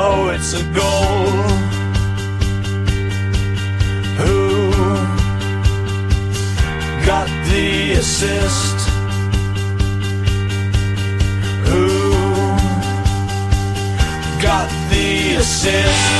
know it's a goal. Who got the assist? Who got the assist?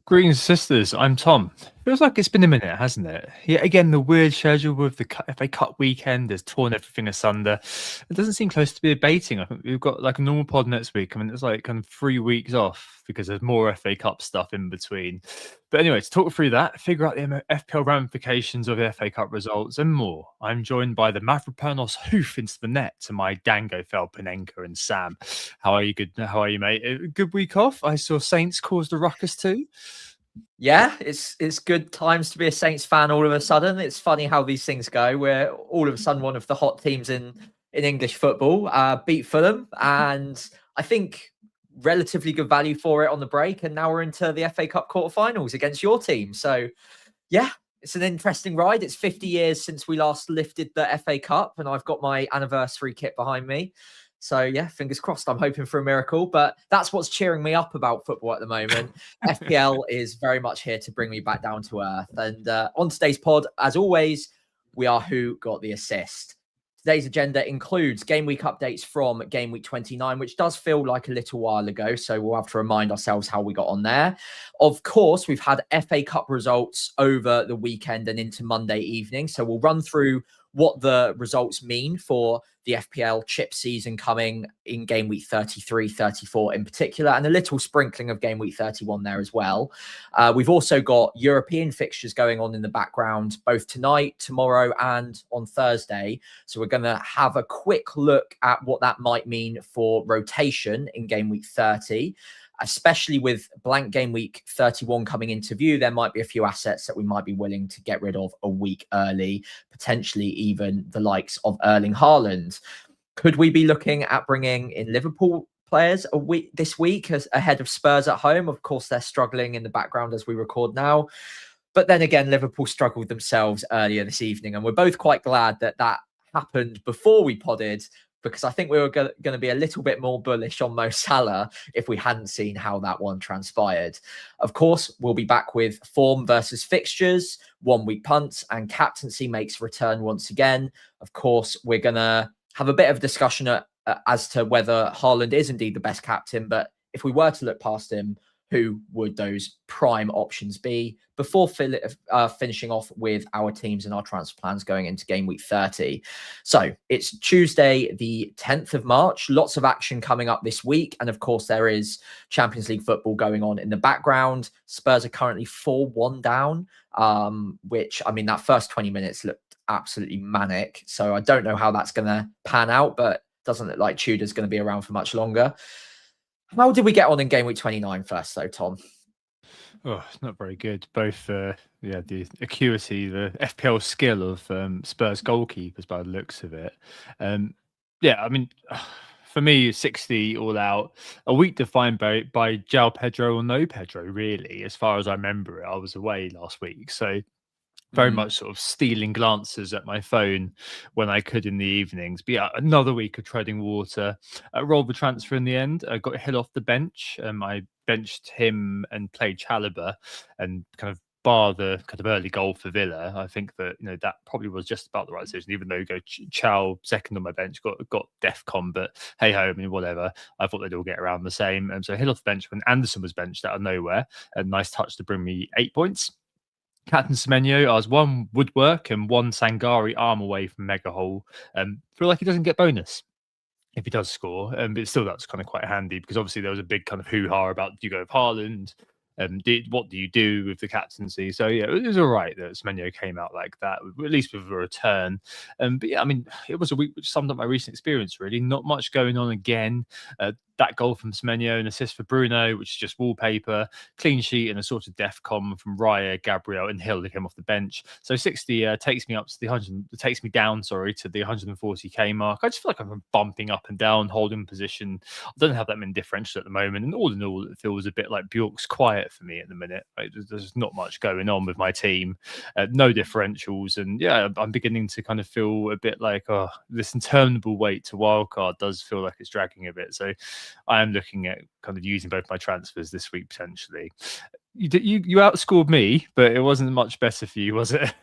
Greetings, sisters. I'm Tom. Feels like it's been a minute, hasn't it? Yeah, again, the weird schedule with the FA Cup weekend has torn everything asunder. It doesn't seem close to be abating. I think we've got like a normal pod next week. I mean, it's like kind of 3 weeks off because there's more FA Cup stuff in between. But anyway, to talk through that, figure out the FPL ramifications of the FA Cup results and more, I'm joined by the Mavropanos hoof into the net to my Dango Felpanenka and Sam. How are you? Good. How are you, mate? Good week off. I saw Saints caused a ruckus too. Yeah, it's good times to be a Saints fan all of a sudden. It's funny how these things go. We're all of a sudden one of the hot teams in English football, beat Fulham, and I think relatively good value for it on the break. And now we're into the FA Cup quarterfinals against your team. So, yeah, it's an interesting ride. It's 50 years since we last lifted the FA Cup, and I've got my anniversary kit behind me. So, yeah, fingers crossed. I'm hoping for a miracle, but that's what's cheering me up about football at the moment. FPL is very much here to bring me back down to earth. And on today's pod, as always, we are Who Got the Assist. Today's agenda includes game week updates from game week 29, which does feel like a little while ago. So we'll have to remind ourselves how we got on there. Of course, we've had FA Cup results over the weekend and into Monday evening. So we'll run through what the results mean for the FPL chip season coming in game week 33, 34 in particular, and a little sprinkling of game week 31 there as well. We've also got European fixtures going on in the background, both tonight, tomorrow, and on Thursday. So we're going to have a quick look at what that might mean for rotation in game week 30. Especially with blank game week 31 coming into view, there might be a few assets that we might be willing to get rid of a week early, potentially even the likes of Erling Haaland. Could we be looking at bringing in Liverpool players this week ahead of Spurs at home? Of course, they're struggling in the background as we record now. But then again, Liverpool struggled themselves earlier this evening, and we're both quite glad that that happened before we podded, because I think we were going to be a little bit more bullish on Mo Salah if we hadn't seen how that one transpired. Of course, we'll be back with form versus fixtures, 1 week punts, and captaincy makes return once again. Of course, we're going to have a bit of discussion as to whether Haaland is indeed the best captain, but if we were to look past him, who would those prime options be, before finishing off with our teams and our transfer plans going into game week 30. So it's Tuesday, the 10th of March. Lots of action coming up this week. And of course, there is Champions League football going on in the background. Spurs are currently 4-1 down, which, I mean, that first 20 minutes looked absolutely manic. So I don't know how that's going to pan out, but doesn't look like Tudor's going to be around for much longer. How did we get on in game week 29 first, though, Tom? Oh, it's not very good. Both, the acuity, the FPL skill of Spurs goalkeepers by the looks of it. I mean, for me, 60 all out. A week defined by João Pedro or no Pedro, really, as far as I remember it. I was away last week, so very much sort of stealing glances at my phone when I could in the evenings. But yeah, another week of treading water. Rolled the transfer in the end. I got Hill off the bench. I benched him and played Chalobah, and kind of bar the kind of early goal for Villa, I think that that probably was just about the right decision. Even though Chow second on my bench got DEFCON, but hey ho, I mean whatever. I thought they'd all get around the same. And so Hill off the bench when Anderson was benched out of nowhere. A nice touch to bring me 8 points. Captain Semenyo, I was 1 Woodwork and 1 Sangari arm away from Mega Hole. Feel like he doesn't get bonus if he does score, but still that's kind of quite handy, because obviously there was a big kind of hoo-ha about, do you go with Haaland? What do you do with the captaincy? So yeah, it was all right that Semenyo came out like that, at least with a return. But yeah, I mean, it was a week which summed up my recent experience, really. Not much going on again. that goal from Semenyo, an assist for Bruno, which is just wallpaper, clean sheet, and a sort of def com from Raya, Gabriel, and Hill that came off the bench. So 60 takes me up to the 100, takes me down, sorry, to the 140k mark. I just feel like I'm bumping up and down, holding position. I don't have that many differentials at the moment, and all in all, it feels a bit like Bjork's quiet for me at the minute. Right? There's not much going on with my team, no differentials, and yeah, I'm beginning to kind of feel a bit like, oh, this interminable wait to wildcard does feel like it's dragging a bit. So I am looking at kind of using both my transfers this week potentially. You outscored me, but it wasn't much better for you, was it?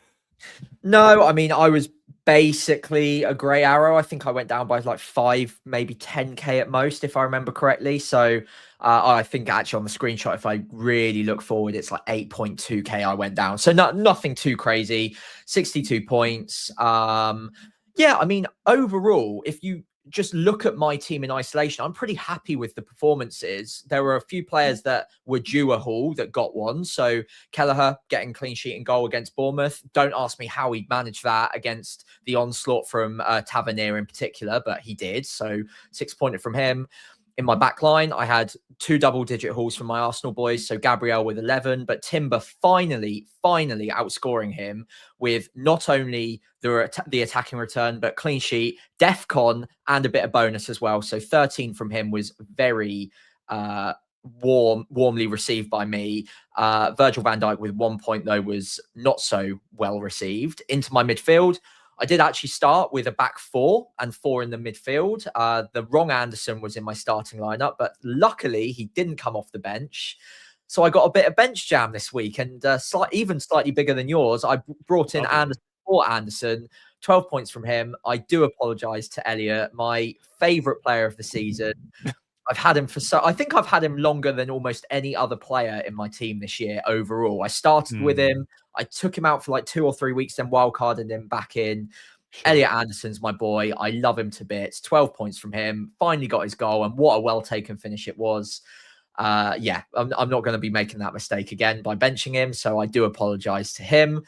No, I mean, I was basically a grey arrow. I think I went down by like 5, maybe 10k at most, if I remember correctly. So I think actually on the screenshot, if I really look forward, it's like 8.2k I went down. So nothing too crazy. 62 points. Yeah, I mean, overall, if you just look at my team in isolation, I'm pretty happy with the performances. There were a few players that were due a haul that got one. So Kelleher getting clean sheet and goal against Bournemouth. Don't ask me how he managed that against the onslaught from Tavernier in particular, but he did. So 6-pointer from him. In my back line, I had 2 double-digit hauls from my Arsenal boys. So Gabriel with 11, but Timber finally outscoring him with not only the attacking return, but clean sheet, DEFCON, and a bit of bonus as well. So 13 from him was very warmly received by me. Virgil van Dijk with 1 point, though, was not so well received. Into my midfield, I did actually start with a back 4 and 4 in the midfield. The wrong Anderson was in my starting lineup, but luckily he didn't come off the bench. So I got a bit of bench jam this week, and even slightly bigger than yours. I brought in Anderson for Anderson, 12 points from him. I do apologise to Elliot, my favourite player of the season. I've had him I think I've had him longer than almost any other player in my team this year overall. I started with him. I took him out for like 2 or 3 weeks, then wildcarded him back in. Sure. Elliot Anderson's my boy. I love him to bits. 12 points from him. Finally got his goal, and what a well-taken finish it was. Yeah, I'm not going to be making that mistake again by benching him, so I do apologise to him.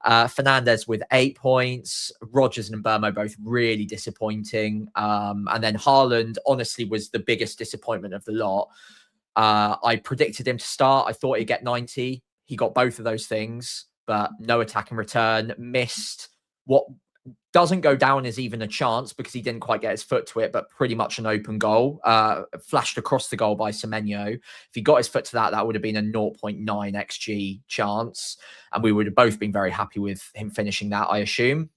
Fernandez with 8 points. Rodgers and Burmo both really disappointing. And then Haaland honestly was the biggest disappointment of the lot. I predicted him to start. I thought he'd get 90. He got both of those things, but no attacking return. Missed what doesn't go down as even a chance because he didn't quite get his foot to it, but pretty much an open goal. Flashed across the goal by Semenyo. If he got his foot to that, that would have been a 0.9 XG chance. And we would have both been very happy with him finishing that, I assume.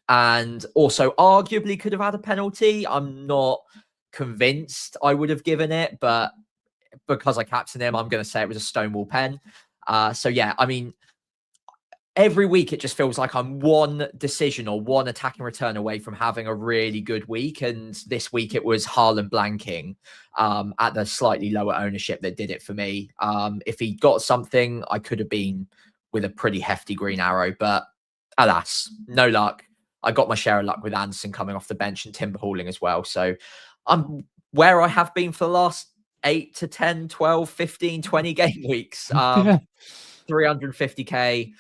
And also arguably could have had a penalty. I'm not convinced I would have given it, but because I captained him, I'm going to say it was a Stonewall pen. So yeah, I mean, every week it just feels like I'm one decision or one attacking return away from having a really good week. And this week it was Haaland blanking at the slightly lower ownership that did it for me. If he got something, I could have been with a pretty hefty green arrow, but alas, no luck. I got my share of luck with Anderson coming off the bench and Timber hauling as well. So I'm where I have been for the last 8 to 10, 12, 15, 20 game weeks. 350k.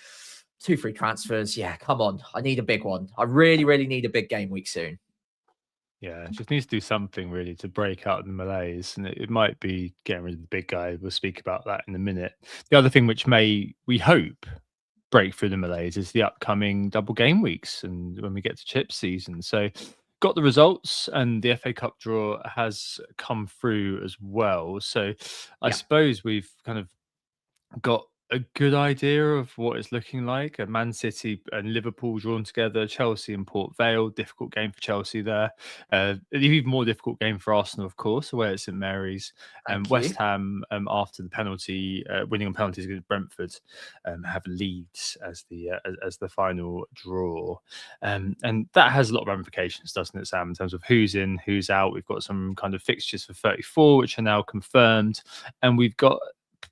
2 free transfers. Yeah, come on. I need a big one. I really need a big game week soon. Yeah, just needs to do something really to break out the malaise. And it might be getting rid of the big guy. We'll speak about that in a minute. The other thing which may, we hope, break through the malaise is the upcoming double game weeks and when we get to chip season. So got the results and the FA Cup draw has come through as well. So I suppose we've kind of got a good idea of what it's looking like. Man City and Liverpool drawn together, Chelsea and Port Vale, difficult game for Chelsea there. An even more difficult game for Arsenal, of course, away at St Mary's. West Ham, after the penalty, winning on penalties against Brentford, have Leeds as the final draw. And that has a lot of ramifications, doesn't it, Sam, in terms of who's in, who's out. We've got some kind of fixtures for 34, which are now confirmed. And we've got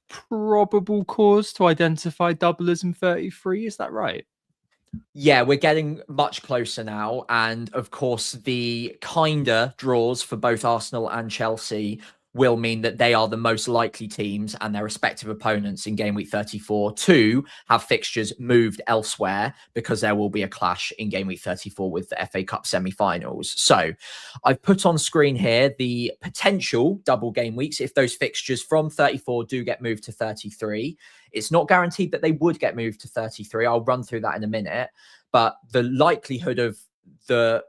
probable cause to identify doublers in 33. Is that right? Yeah, we're getting much closer now. And of course, the kinder draws for both Arsenal and Chelsea will mean that they are the most likely teams and their respective opponents in game week 34 to have fixtures moved elsewhere, because there will be a clash in game week 34 with the FA Cup semi-finals. So I've put on screen here the potential double game weeks if those fixtures from 34 do get moved to 33. It's not guaranteed that they would get moved to 33. I'll run through that in a minute, but the likelihood of the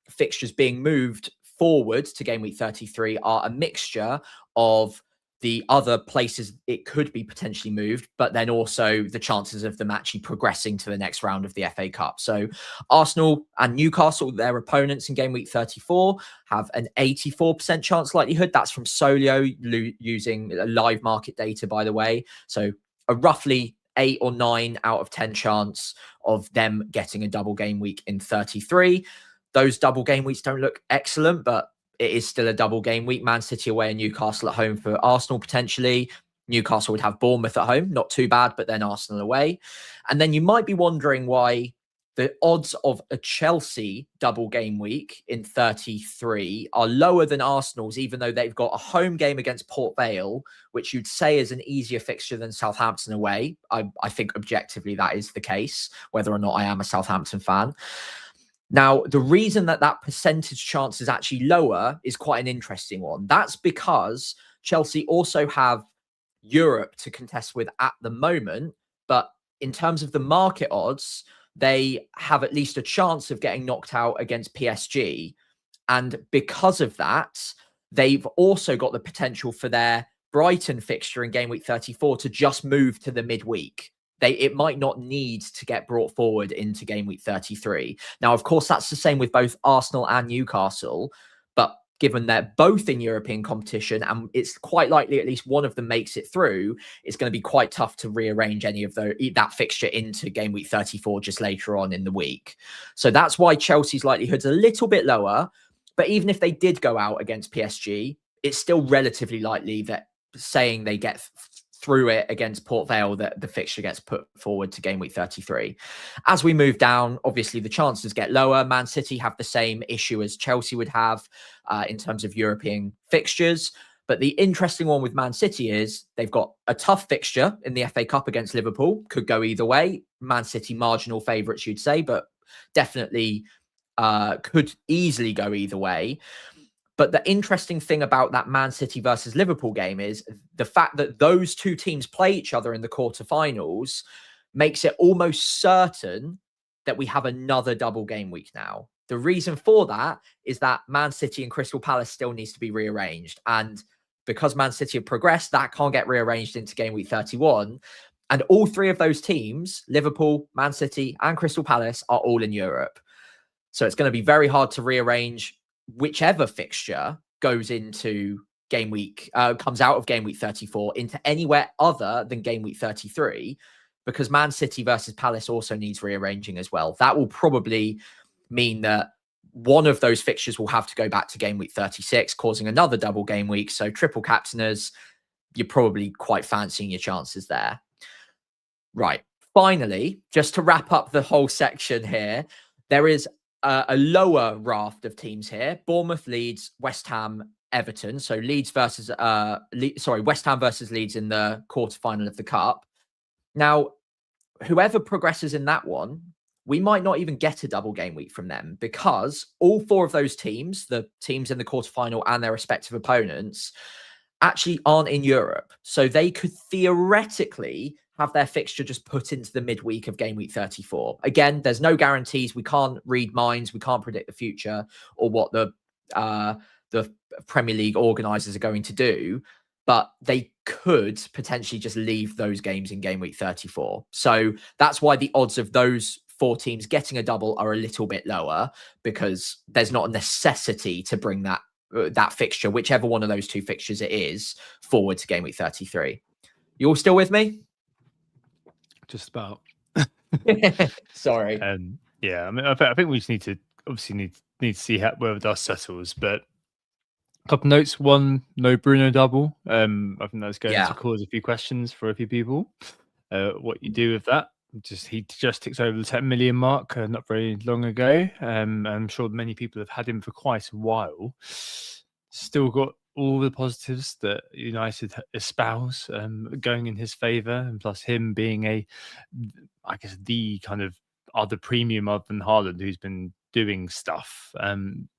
fixtures being moved forward to game week 33 are a mixture of the other places it could be potentially moved, but then also the chances of them actually progressing to the next round of the FA Cup. So Arsenal and Newcastle, their opponents in game week 34, have an 84% chance likelihood. That's from Solio, using live market data, by the way. So a roughly 8 or 9 out of 10 chance of them getting a double game week in 33. Those double game weeks don't look excellent, but it is still a double game week. Man City away and Newcastle at home for Arsenal potentially. Newcastle would have Bournemouth at home, not too bad, but then Arsenal away. And then you might be wondering why the odds of a Chelsea double game week in 33 are lower than Arsenal's, even though they've got a home game against Port Vale, which you'd say is an easier fixture than Southampton away. I think objectively that is the case, whether or not I am a Southampton fan. Now, the reason that that percentage chance is actually lower is quite an interesting one. That's because Chelsea also have Europe to contest with at the moment, but in terms of the market odds, they have at least a chance of getting knocked out against PSG. And because of that, they've also got the potential for their Brighton fixture in game week 34 to just move to the midweek. It might not need to get brought forward into game week 33. Now, of course, that's the same with both Arsenal and Newcastle, but given they're both in European competition and it's quite likely at least one of them makes it through, it's going to be quite tough to rearrange any of that fixture into game week 34 just later on in the week. So that's why Chelsea's likelihood's a little bit lower. But even if they did go out against PSG, it's still relatively likely that saying they get through it against Port Vale, that the fixture gets put forward to game week 33. As we move down, obviously the chances get lower. Man City have the same issue as Chelsea would have in terms of European fixtures. But the interesting one with Man City is they've got a tough fixture in the FA Cup against Liverpool. Could go either way. Man City marginal favourites, you'd say, but definitely could easily go either way. But the interesting thing about that Man City versus Liverpool game is the fact that those two teams play each other in the quarterfinals makes it almost certain that we have another double game week now. The reason for that is that Man City and Crystal Palace still needs to be rearranged. And because Man City have progressed, that can't get rearranged into game week 31. And all three of those teams, Liverpool, Man City, and Crystal Palace, are all in Europe. So it's going to be very hard to rearrange whichever fixture goes into game week, comes out of game week 34 into anywhere other than game week 33, because Man City versus Palace also needs rearranging as well. That will probably mean that one of those fixtures will have to go back to game week 36, causing another double game week. So triple captainers, you're probably quite fancying your chances there. Right. Finally, just to wrap up the whole section here, there is a lower raft of teams here: Bournemouth, Leeds, West Ham, Everton. So West Ham versus Leeds in the quarterfinal of the Cup. Now, whoever progresses in that one, we might not even get a double game week from them, because all four of those teams, the teams in the quarterfinal and their respective opponents, actually aren't in Europe. So they could theoretically have their fixture just put into the midweek of game week 34. Again, there's no guarantees. We can't read minds. We can't predict the future or what the Premier League organisers are going to do, but they could potentially just leave those games in game week 34. So that's why the odds of those four teams getting a double are a little bit lower, because there's not a necessity to bring that fixture, whichever one of those two fixtures it is, forward to game week 33. You all still with me? Just about. Sorry. Yeah, I mean, I think we just need to see where the dust settles. But a couple notes: one, no Bruno double. I think that's going to cause a few questions for a few people. What you do with that? He just ticks over the 10 million mark not very long ago. I'm sure many people have had him for quite a while. Still got all the positives that United espouse going in his favour, and plus him being I guess, the kind of other premium other than Haaland who's been doing stuff,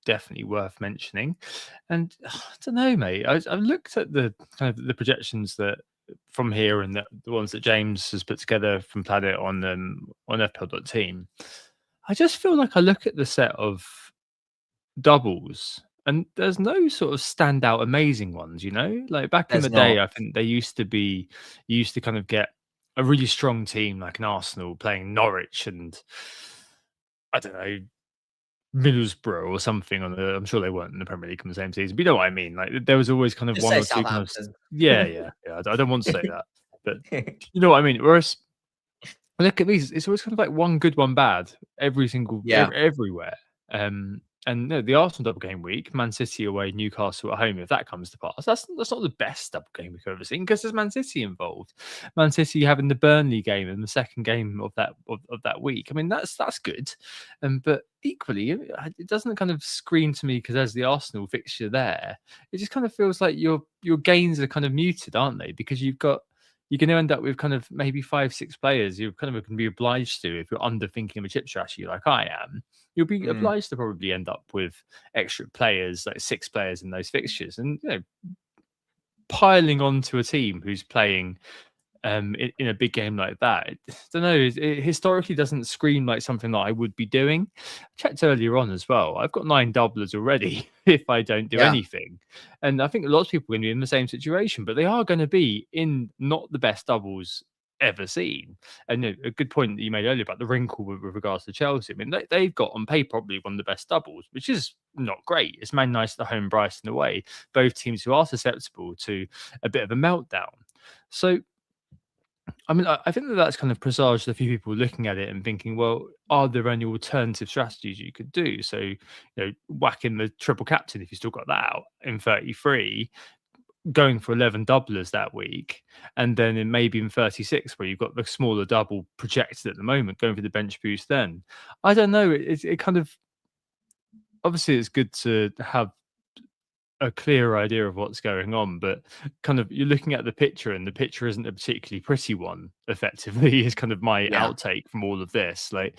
definitely worth mentioning. And I don't know, mate. I've looked at the kind of the projections that from here and the ones that James has put together from Planet on FPL.team. I just feel like I look at the set of doubles and there's no sort of standout amazing ones, like back in There's the day. not. I think you used to kind of get a really strong team like an Arsenal playing Norwich and I don't know, Middlesbrough or something I'm sure they weren't in the Premier League in the same season, but you know what I mean. Like there was always kind of Just one say or two kind of Southampton. yeah. I don't want to say that, but you know what I mean. Whereas look at these, it's always kind of like one good, one bad, Yeah. everywhere. And no, the Arsenal double game week, Man City away, Newcastle at home. If that comes to pass, that's not the best double game week I've ever seen because there's Man City involved. Man City having the Burnley game in the second game of that week. I mean, that's good. But equally, it doesn't kind of scream to me because there's the Arsenal fixture there. It just kind of feels like your gains are kind of muted, aren't they? Because you're going to end up with kind of maybe 5-6 players you're kind of going to be obliged to, if you're underthinking of a chip strategy like I am, you'll be obliged to probably end up with extra players, like 6 players in those fixtures, and piling onto a team who's playing in a big game like that. I don't know. It historically doesn't scream like something that I would be doing. I checked earlier on as well. I've got 9 doublers already if I don't do anything. And I think lots of people are going to be in the same situation, but they are going to be in not the best doubles ever seen. And a good point that you made earlier about the wrinkle with regards to Chelsea. I mean, they've got on paper probably one of the best doubles, which is not great. It's Man United at home, Brighton away. Both teams who are susceptible to a bit of a meltdown. So I mean, I think that's kind of presaged a few people looking at it and thinking, well, are there any alternative strategies you could do? So, whack in the triple captain if you still got that out in 33, going for 11 doublers that week, and then maybe in 36 where you've got the smaller double projected at the moment, going for the bench boost then. I don't know. It kind of, obviously it's good to have a clear idea of what's going on, but kind of you're looking at the picture and the picture isn't a particularly pretty one, effectively, is kind of my outtake from all of this. Like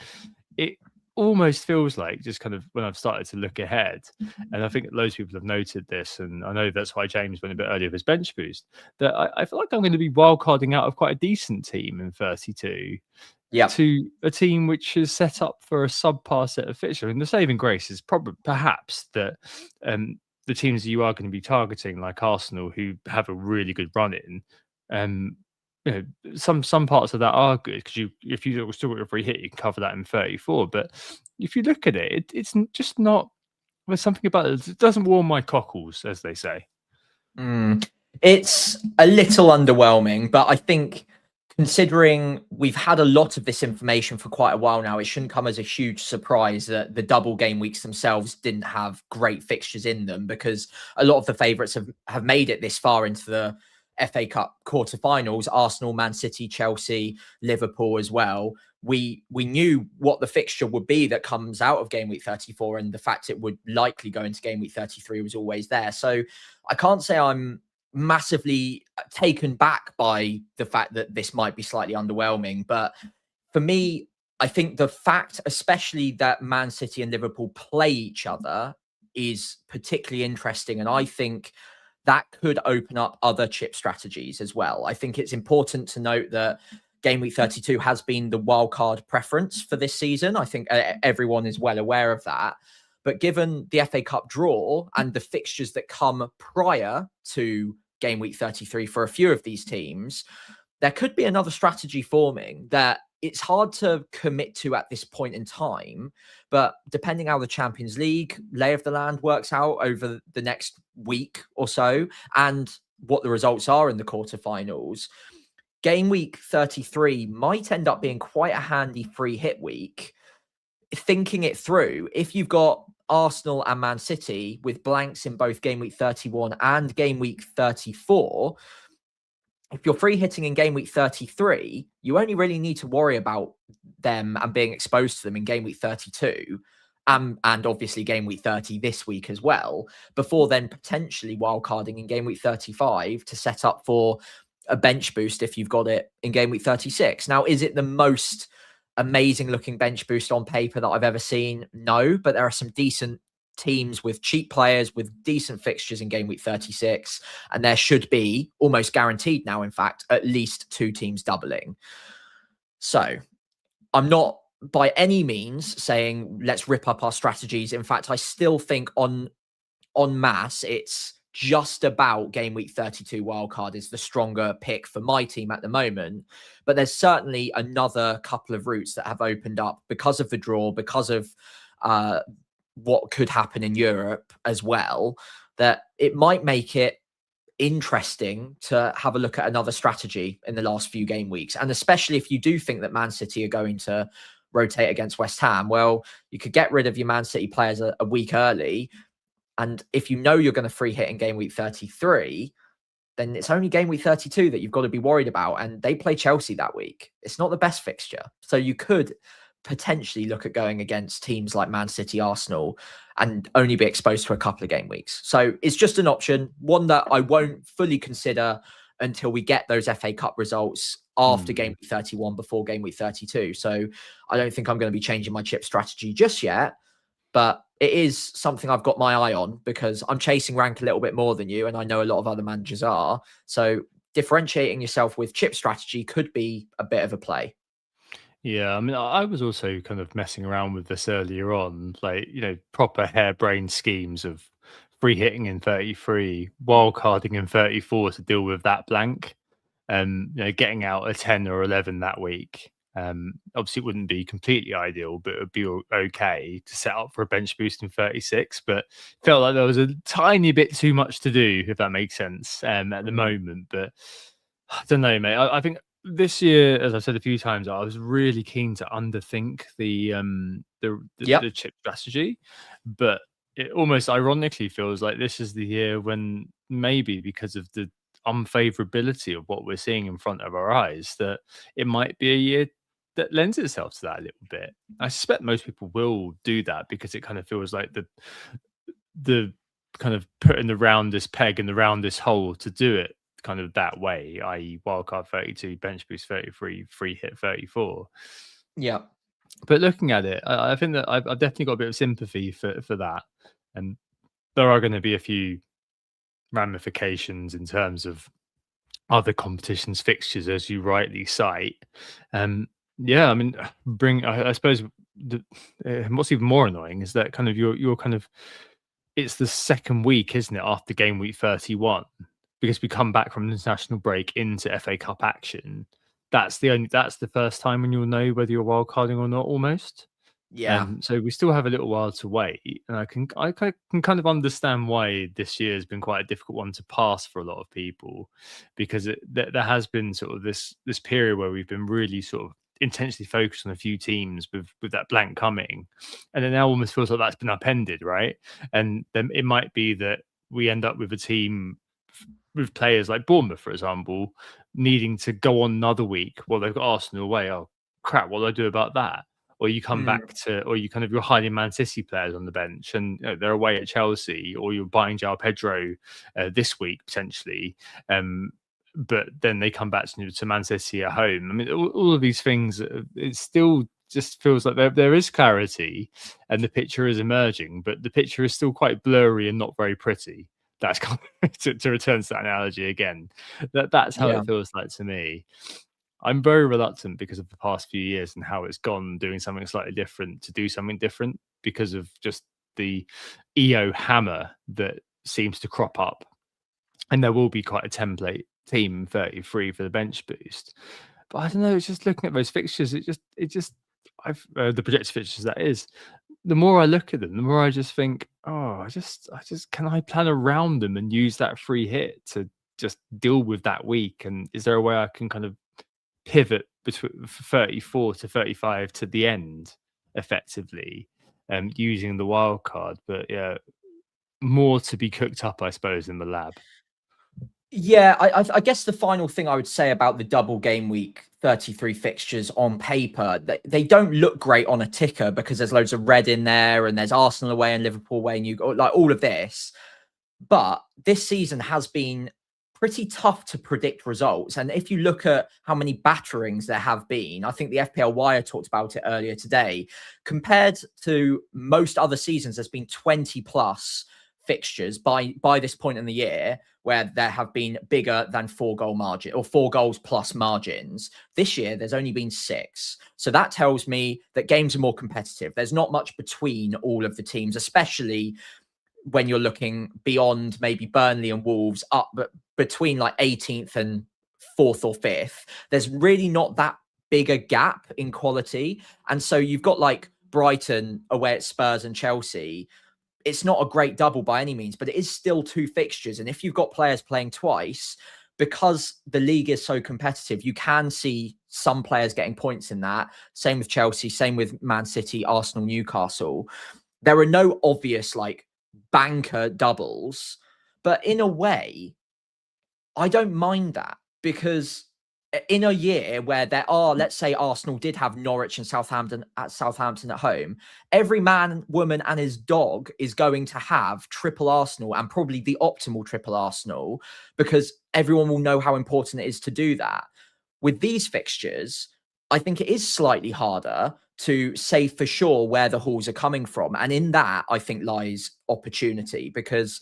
it almost feels like, just kind of when I've started to look ahead, and I think loads of people have noted this, and I know that's why James went a bit earlier with his bench boost, that I feel like I'm going to be wildcarding out of quite a decent team in 32 to a team which is set up for a subpar set of fixtures. And the saving grace is perhaps that the teams you are going to be targeting, like Arsenal, who have a really good run in, some parts of that are good because if you still got a free hit, you can cover that in 34. But if you look at it, it's just not. There's something about it. It doesn't warm my cockles, as they say. It's a little underwhelming, but I think, considering we've had a lot of this information for quite a while now, it shouldn't come as a huge surprise that the double game weeks themselves didn't have great fixtures in them, because a lot of the favourites have made it this far into the FA Cup quarterfinals. Arsenal, Man City, Chelsea, Liverpool as well. We knew what the fixture would be that comes out of game week 34, and the fact it would likely go into game week 33 was always there. So I can't say I'm massively taken back by the fact that this might be slightly underwhelming, but for me, I think the fact, especially that Man City and Liverpool play each other, is particularly interesting, and I think that could open up other chip strategies as well. I think it's important to note that game week 32 has been the wildcard preference for this season. I think everyone is well aware of that. But given the FA Cup draw and the fixtures that come prior to game week 33 for a few of these teams, there could be another strategy forming that it's hard to commit to at this point in time. But depending how the Champions League lay of the land works out over the next week or so, and what the results are in the quarterfinals, game week 33 might end up being quite a handy free hit week. Thinking it through, if you've got Arsenal and Man City with blanks in both game week 31 and game week 34, if you're free hitting in game week 33, you only really need to worry about them and being exposed to them in game week 32. and obviously game week 30 this week as well, before then potentially wildcarding in game week 35 to set up for a bench boost if you've got it in game week 36. Now, is it the most amazing looking bench boost on paper that I've ever seen? No, but there are some decent teams with cheap players with decent fixtures in game week 36, and there should be almost guaranteed now, in fact, at least 2 teams doubling. So I'm not by any means saying let's rip up our strategies. In fact, I still think on mass, it's just about game week 32 wildcard is the stronger pick for my team at the moment. But there's certainly another couple of routes that have opened up because of the draw, because of what could happen in Europe as well, that it might make it interesting to have a look at another strategy in the last few game weeks. And especially if you do think that Man City are going to rotate against West Ham, well, you could get rid of your Man City players a week early. And if you know you're going to free hit in game week 33, then it's only game week 32 that you've got to be worried about. And they play Chelsea that week. It's not the best fixture. So you could potentially look at going against teams like Man City, Arsenal, and only be exposed to a couple of game weeks. So it's just an option, one that I won't fully consider until we get those FA Cup results after game week 31, before game week 32. So I don't think I'm going to be changing my chip strategy just yet, but it is something I've got my eye on because I'm chasing rank a little bit more than you, and I know a lot of other managers are. So differentiating yourself with chip strategy could be a bit of a play. Yeah, I mean, I was also kind of messing around with this earlier on, like, proper harebrained schemes of free hitting in 33, wildcarding in 34 to deal with that blank, and getting out a 10 or 11 that week. Obviously, it wouldn't be completely ideal, but it would be okay to set up for a bench boost in 36. But felt like there was a tiny bit too much to do, if that makes sense, at the moment. But I don't know, mate. I think this year, as I've said a few times, I was really keen to underthink the chip strategy, but it almost ironically feels like this is the year when maybe because of the unfavorability of what we're seeing in front of our eyes, that it might be a year that lends itself to that a little bit. I suspect most people will do that because it kind of feels like the kind of putting the roundest peg in the roundest hole to do it kind of that way, i.e. wildcard 32, bench boost 33, free hit 34. Yeah. But looking at it, I think that I've definitely got a bit of sympathy for that. And there are going to be a few ramifications in terms of other competitions fixtures, as you rightly cite. Yeah, I mean, I suppose what's even more annoying is that kind of you're kind of, it's the second week, isn't it, after game week 31, because we come back from the international break into FA Cup action. That's the first time when you'll know whether you're wildcarding or not, almost. Yeah. So we still have a little while to wait, and I can kind of understand why this year has been quite a difficult one to pass for a lot of people, because there has been sort of this period where we've been really sort of intensely focused on a few teams with that blank coming, and it now almost feels like that's been upended, right? And then it might be that we end up with a team with players like Bournemouth, for example, needing to go on another week while they've got Arsenal away. Oh crap, what do I do about that? Or you come back to, or you're hiding Man City players on the bench and they're away at Chelsea, or you're buying João Pedro this week potentially, but then they come back to Man City at home. I mean, all of these things, it still just feels like there is clarity and the picture is emerging, but the picture is still quite blurry and not very pretty. That's kind of, to return to that analogy again. That's how it feels like to me. I'm very reluctant because of the past few years and how it's gone doing something slightly different to do something different because of just the EO hammer that seems to crop up. And there will be quite a template team 33 for the bench boost. But I don't know, it's just looking at those fixtures, the projected fixtures, that is, the more I look at them, the more I just think, I just can I plan around them and use that free hit to just deal with that week? And is there a way I can kind of pivot between 34 to 35 to the end effectively, using the wild card? But yeah, more to be cooked up, I suppose, in the lab. Yeah, I guess the final thing I would say about the double game week 33 fixtures on paper, they don't look great on a ticker because there's loads of red in there and there's Arsenal away and Liverpool away and you got like all of this. But this season has been pretty tough to predict results. And if you look at how many batterings there have been, I think the FPL Wire talked about it earlier today. Compared to most other seasons, there's been 20 plus fixtures by this point in the year where there have been bigger than 4-goal margin or 4 goals plus margins. This year, there's only been 6. So that tells me that games are more competitive. There's not much between all of the teams, especially when you're looking beyond maybe Burnley and Wolves up between like 18th and 4th or 5th. There's really not that big a gap in quality. And so you've got like Brighton away at Spurs and Chelsea. It's not a great double by any means, but it is still 2 fixtures. And if you've got players playing twice, because the league is so competitive, you can see some players getting points in that. Same with Chelsea, same with Man City, Arsenal, Newcastle. There are no obvious like banker doubles, but in a way, I don't mind that because in a year where there are, let's say Arsenal did have Norwich and Southampton at home, every man, woman and his dog is going to have triple Arsenal and probably the optimal triple Arsenal because everyone will know how important it is to do that. With these fixtures, I think it is slightly harder to say for sure where the hauls are coming from. And in that, I think lies opportunity because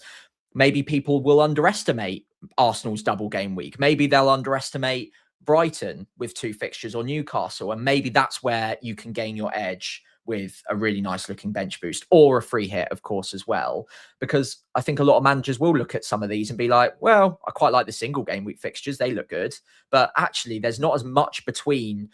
maybe people will underestimate Arsenal's double game week. Maybe they'll underestimate Brighton with 2 fixtures or Newcastle. And maybe that's where you can gain your edge with a really nice looking bench boost or a free hit, of course, as well. Because I think a lot of managers will look at some of these and be like, well, I quite like the single game week fixtures. They look good. But actually, there's not as much between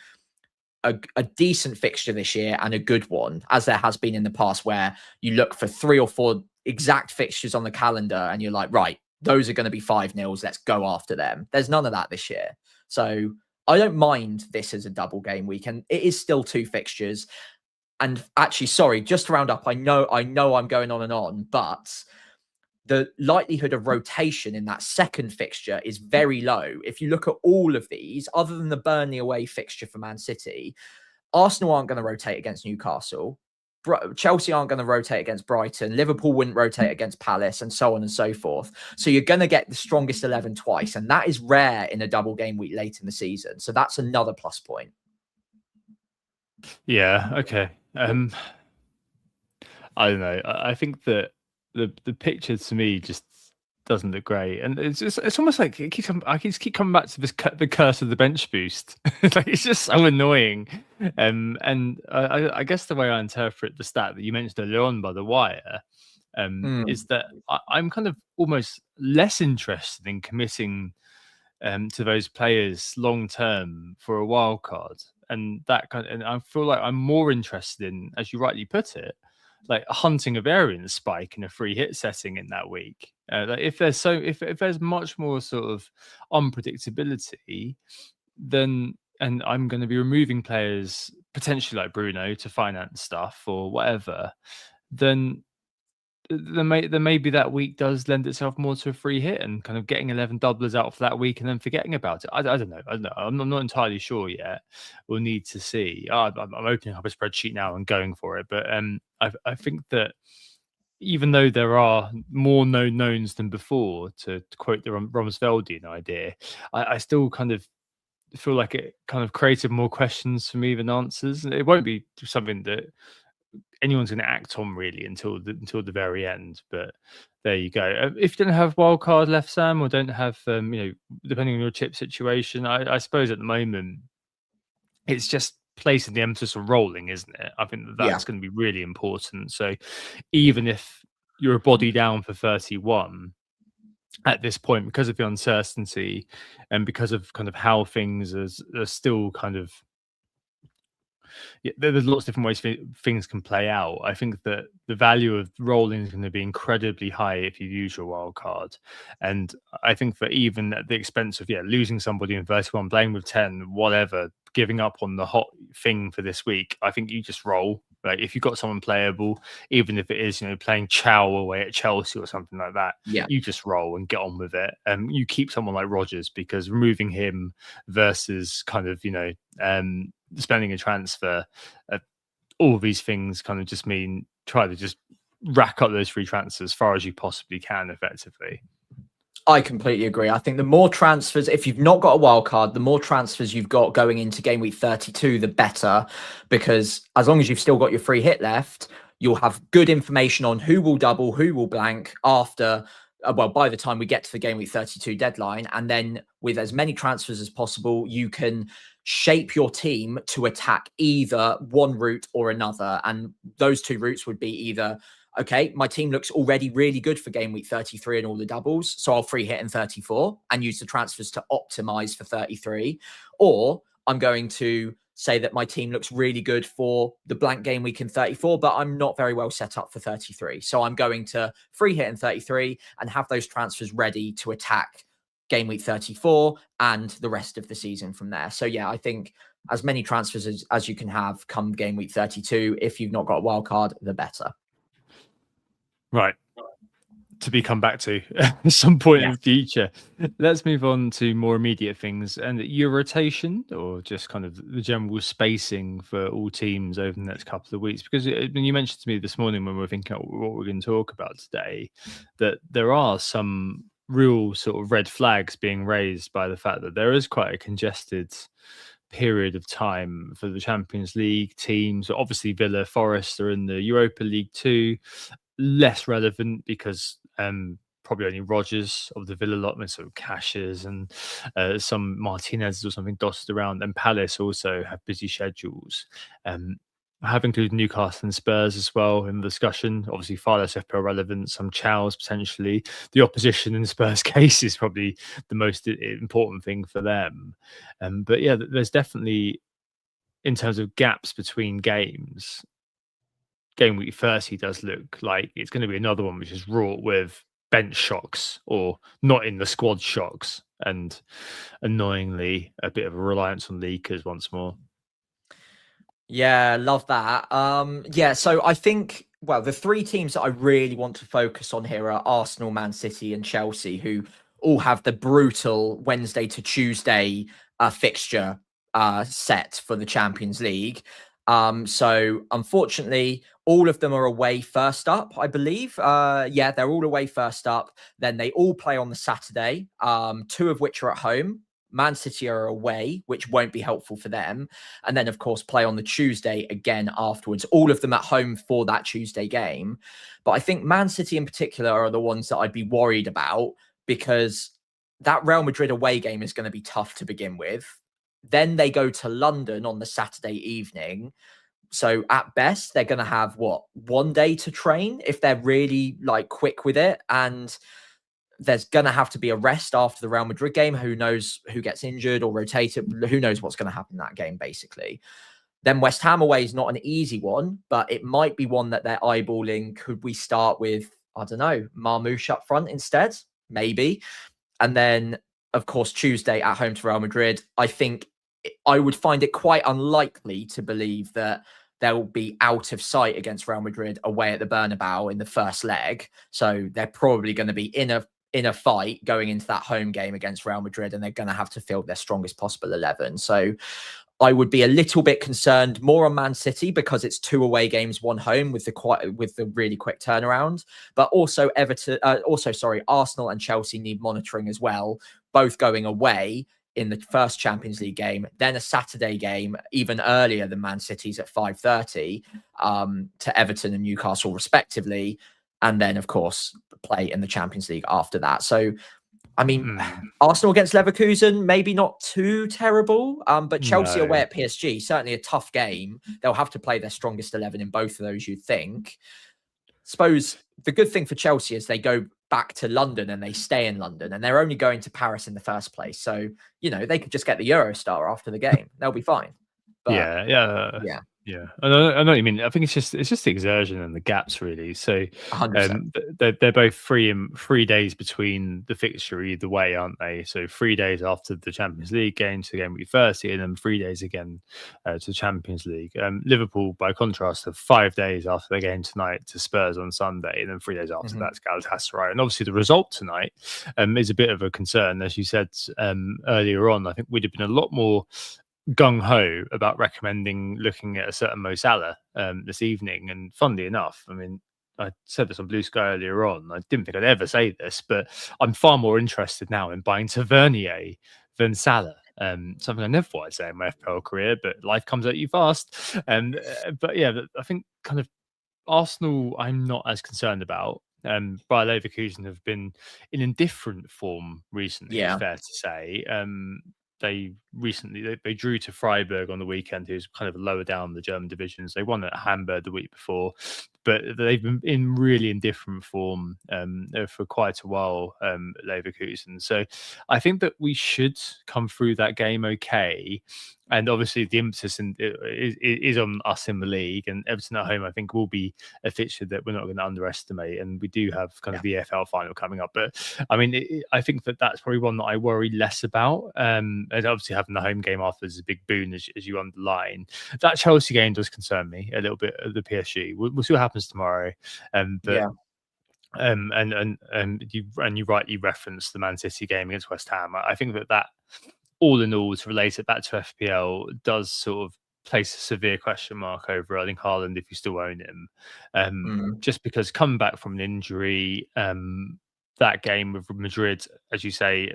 a decent fixture this year and a good one as there has been in the past where you look for 3 or 4 exact fixtures on the calendar and you're like, right, those are going to be 5-0s. Let's go after them. There's none of that this year. So I don't mind this as a double game week, and it is still 2 fixtures. And actually, sorry, just to round up, I know I'm going on and on, but the likelihood of rotation in that second fixture is very low. If you look at all of these, other than the Burnley away fixture for Man City, Arsenal aren't going to rotate against Newcastle. Chelsea aren't going to rotate against Brighton. Liverpool wouldn't rotate against Palace, and so on and so forth. So you're going to get the strongest 11 twice, and that is rare in a double game week late in the season. So that's another plus point. Yeah. Okay. I don't know. I think that the picture to me just doesn't look great, and it's almost like I keep coming back to the curse of the bench boost. Like it's just so annoying. And I guess the way I interpret the stat that you mentioned earlier on by the Wire is that I'm kind of almost less interested in committing to those players long term for a wild card, and I feel like I'm more interested in, as you rightly put it, like hunting a variance spike in a free hit setting in that week. Like if there's much more sort of unpredictability, then and I'm going to be removing players potentially like Bruno to finance stuff or whatever, then maybe that week does lend itself more to a free hit and kind of getting 11 doublers out for that week and then forgetting about it. I don't know. I'm not entirely sure yet. We'll need to see. I'm opening up a spreadsheet now and going for it. But I think that even though there are more known knowns than before, to quote the Romsveldian idea, I still kind of feel like it kind of created more questions for me than answers. It won't be something that anyone's going to act on really until the very end, but there you go. If you don't have wild card left, Sam, or don't have depending on your chip situation, I suppose at the moment it's just placing the emphasis on rolling, isn't it? I think that's going to be really important. So even if you're a body down for 31 at this point, because of the uncertainty and because of kind of how things are still kind of, there's lots of different ways things can play out. I think that the value of rolling is going to be incredibly high if you use your wild card. And I think that even at the expense of losing somebody in 31, playing with 10, whatever, giving up on the hot thing for this week, I think you just roll Like if you've got someone playable, even if it is, playing Chow away at Chelsea or something like that, you just roll and get on with it. You keep someone like Rodgers, because removing him versus kind of, spending a transfer, all of these things kind of just mean try to just rack up those free transfers as far as you possibly can effectively. I completely agree. I think the more transfers, if you've not got a wild card, the more transfers you've got going into game week 32, the better, because as long as you've still got your free hit left, you'll have good information on who will double, who will blank after, by the time we get to the game week 32 deadline. And then with as many transfers as possible, you can shape your team to attack either one route or another. And those two routes would be either, okay, my team looks already really good for game week 33 and all the doubles, so I'll free hit in 34 and use the transfers to optimize for 33. Or I'm going to say that my team looks really good for the blank game week in 34, but I'm not very well set up for 33. So I'm going to free hit in 33 and have those transfers ready to attack game week 34 and the rest of the season from there. So yeah, I think as many transfers as you can have come game week 32, if you've not got a wild card, the better. Right. To be come back to at some point in the future. Let's move on to more immediate things, and your rotation, or just kind of the general spacing for all teams over the next couple of weeks. Because you mentioned to me this morning when we were thinking about what we're going to talk about today, that there are some real sort of red flags being raised by the fact that there is quite a congested period of time for the Champions League teams. Obviously Villa, Forest are in the Europa League too. Less relevant because probably only Rodgers of the Villa lot, sort of Cashes and some Martinez or something dotted around, and Palace also have busy schedules. I have included Newcastle and Spurs as well in the discussion. Obviously far less FPL relevant, some Chows potentially. The opposition in Spurs' case is probably the most important thing for them. But yeah, there's definitely, in terms of gaps between games, game week 30 does look like it's going to be another one which is wrought with bench shocks or not in the squad shocks, and annoyingly a bit of a reliance on leakers once more. Yeah, love that. Yeah, so I think, well, the three teams that I really want to focus on here are Arsenal, Man City and Chelsea, who all have the brutal Wednesday to Tuesday fixture set for the Champions League. So unfortunately, all of them are away first up, I believe. Yeah, they're all away first up. Then they all play on the Saturday, two of which are at home. Man City are away, which won't be helpful for them. And then, of course, play on the Tuesday again afterwards, all of them at home for that Tuesday game. But I think Man City in particular are the ones that I'd be worried about, because that Real Madrid away game is going to be tough to begin with. Then they go to London on the Saturday evening. So at best, they're going to have, one day to train if they're really quick with it. And there's going to have to be a rest after the Real Madrid game. Who knows who gets injured or rotated? Who knows what's going to happen in that game, basically. Then West Ham away is not an easy one, but it might be one that they're eyeballing. Could we start with, I don't know, Marmoush up front instead? Maybe. And then, of course, Tuesday at home to Real Madrid. I think I would find it quite unlikely to believe that they'll be out of sight against Real Madrid away at the Bernabeu in the first leg. So they're probably going to be in a fight going into that home game against Real Madrid, and they're going to have to field their strongest possible 11. So I would be a little bit concerned more on Man City because it's two away games, one home with the really quick turnaround. But also Arsenal and Chelsea need monitoring as well, both going away in the first Champions League game, then a Saturday game even earlier than Man City's at 5:30 to Everton and Newcastle respectively, and then of course play in the Champions League after that. So I mean, Arsenal against Leverkusen, maybe not too terrible, but Chelsea away at PSG, certainly a tough game. They'll have to play their strongest 11 in both of those, you'd think. Suppose the good thing for Chelsea is they go back to London and they stay in London, and they're only going to Paris in the first place. So, they could just get the Eurostar after the game. They'll be fine. But, yeah. Yeah, I know what you mean. I think it's just the exertion and the gaps really. So 100%. they're both 3 days between the fixture either way, aren't they? So 3 days after the Champions League game to Gameweek 30, and then 3 days again to the Champions League. Liverpool, by contrast, have 5 days after their game tonight to Spurs on Sunday, and then 3 days after that to Galatasaray. And obviously the result tonight is a bit of a concern, as you said earlier on. I think we'd have been a lot more gung-ho about recommending looking at a certain Mo Salah this evening. And funnily enough, I mean, I said this on Blue Sky earlier on. I didn't think I'd ever say this, but I'm far more interested now in buying Tavernier than Salah. Something I never thought I'd say in my FPL career, but life comes at you fast. But yeah, I think kind of Arsenal, I'm not as concerned about. Bayer Leverkusen have been in indifferent form recently, it's fair to say. They recently they drew to Freiburg on the weekend, who's kind of lower down the German divisions. They won at Hamburg the week before, but they've been in really indifferent form for quite a while, Leverkusen. So I think that we should come through that game okay. And obviously the emphasis is on us in the league, and Everton at home, I think, will be a fixture that we're not going to underestimate. And we do have kind of the EFL final coming up. But I mean, I think that's probably one that I worry less about. And obviously having the home game after is a big boon, as you underline. That Chelsea game does concern me a little bit of the PSG. We'll see what happens tomorrow. You rightly referenced the Man City game against West Ham. I think that all in all, to relate it back to FPL, does sort of place a severe question mark over Erling Haaland if you still own him. Just because coming back from an injury, that game with Madrid, as you say,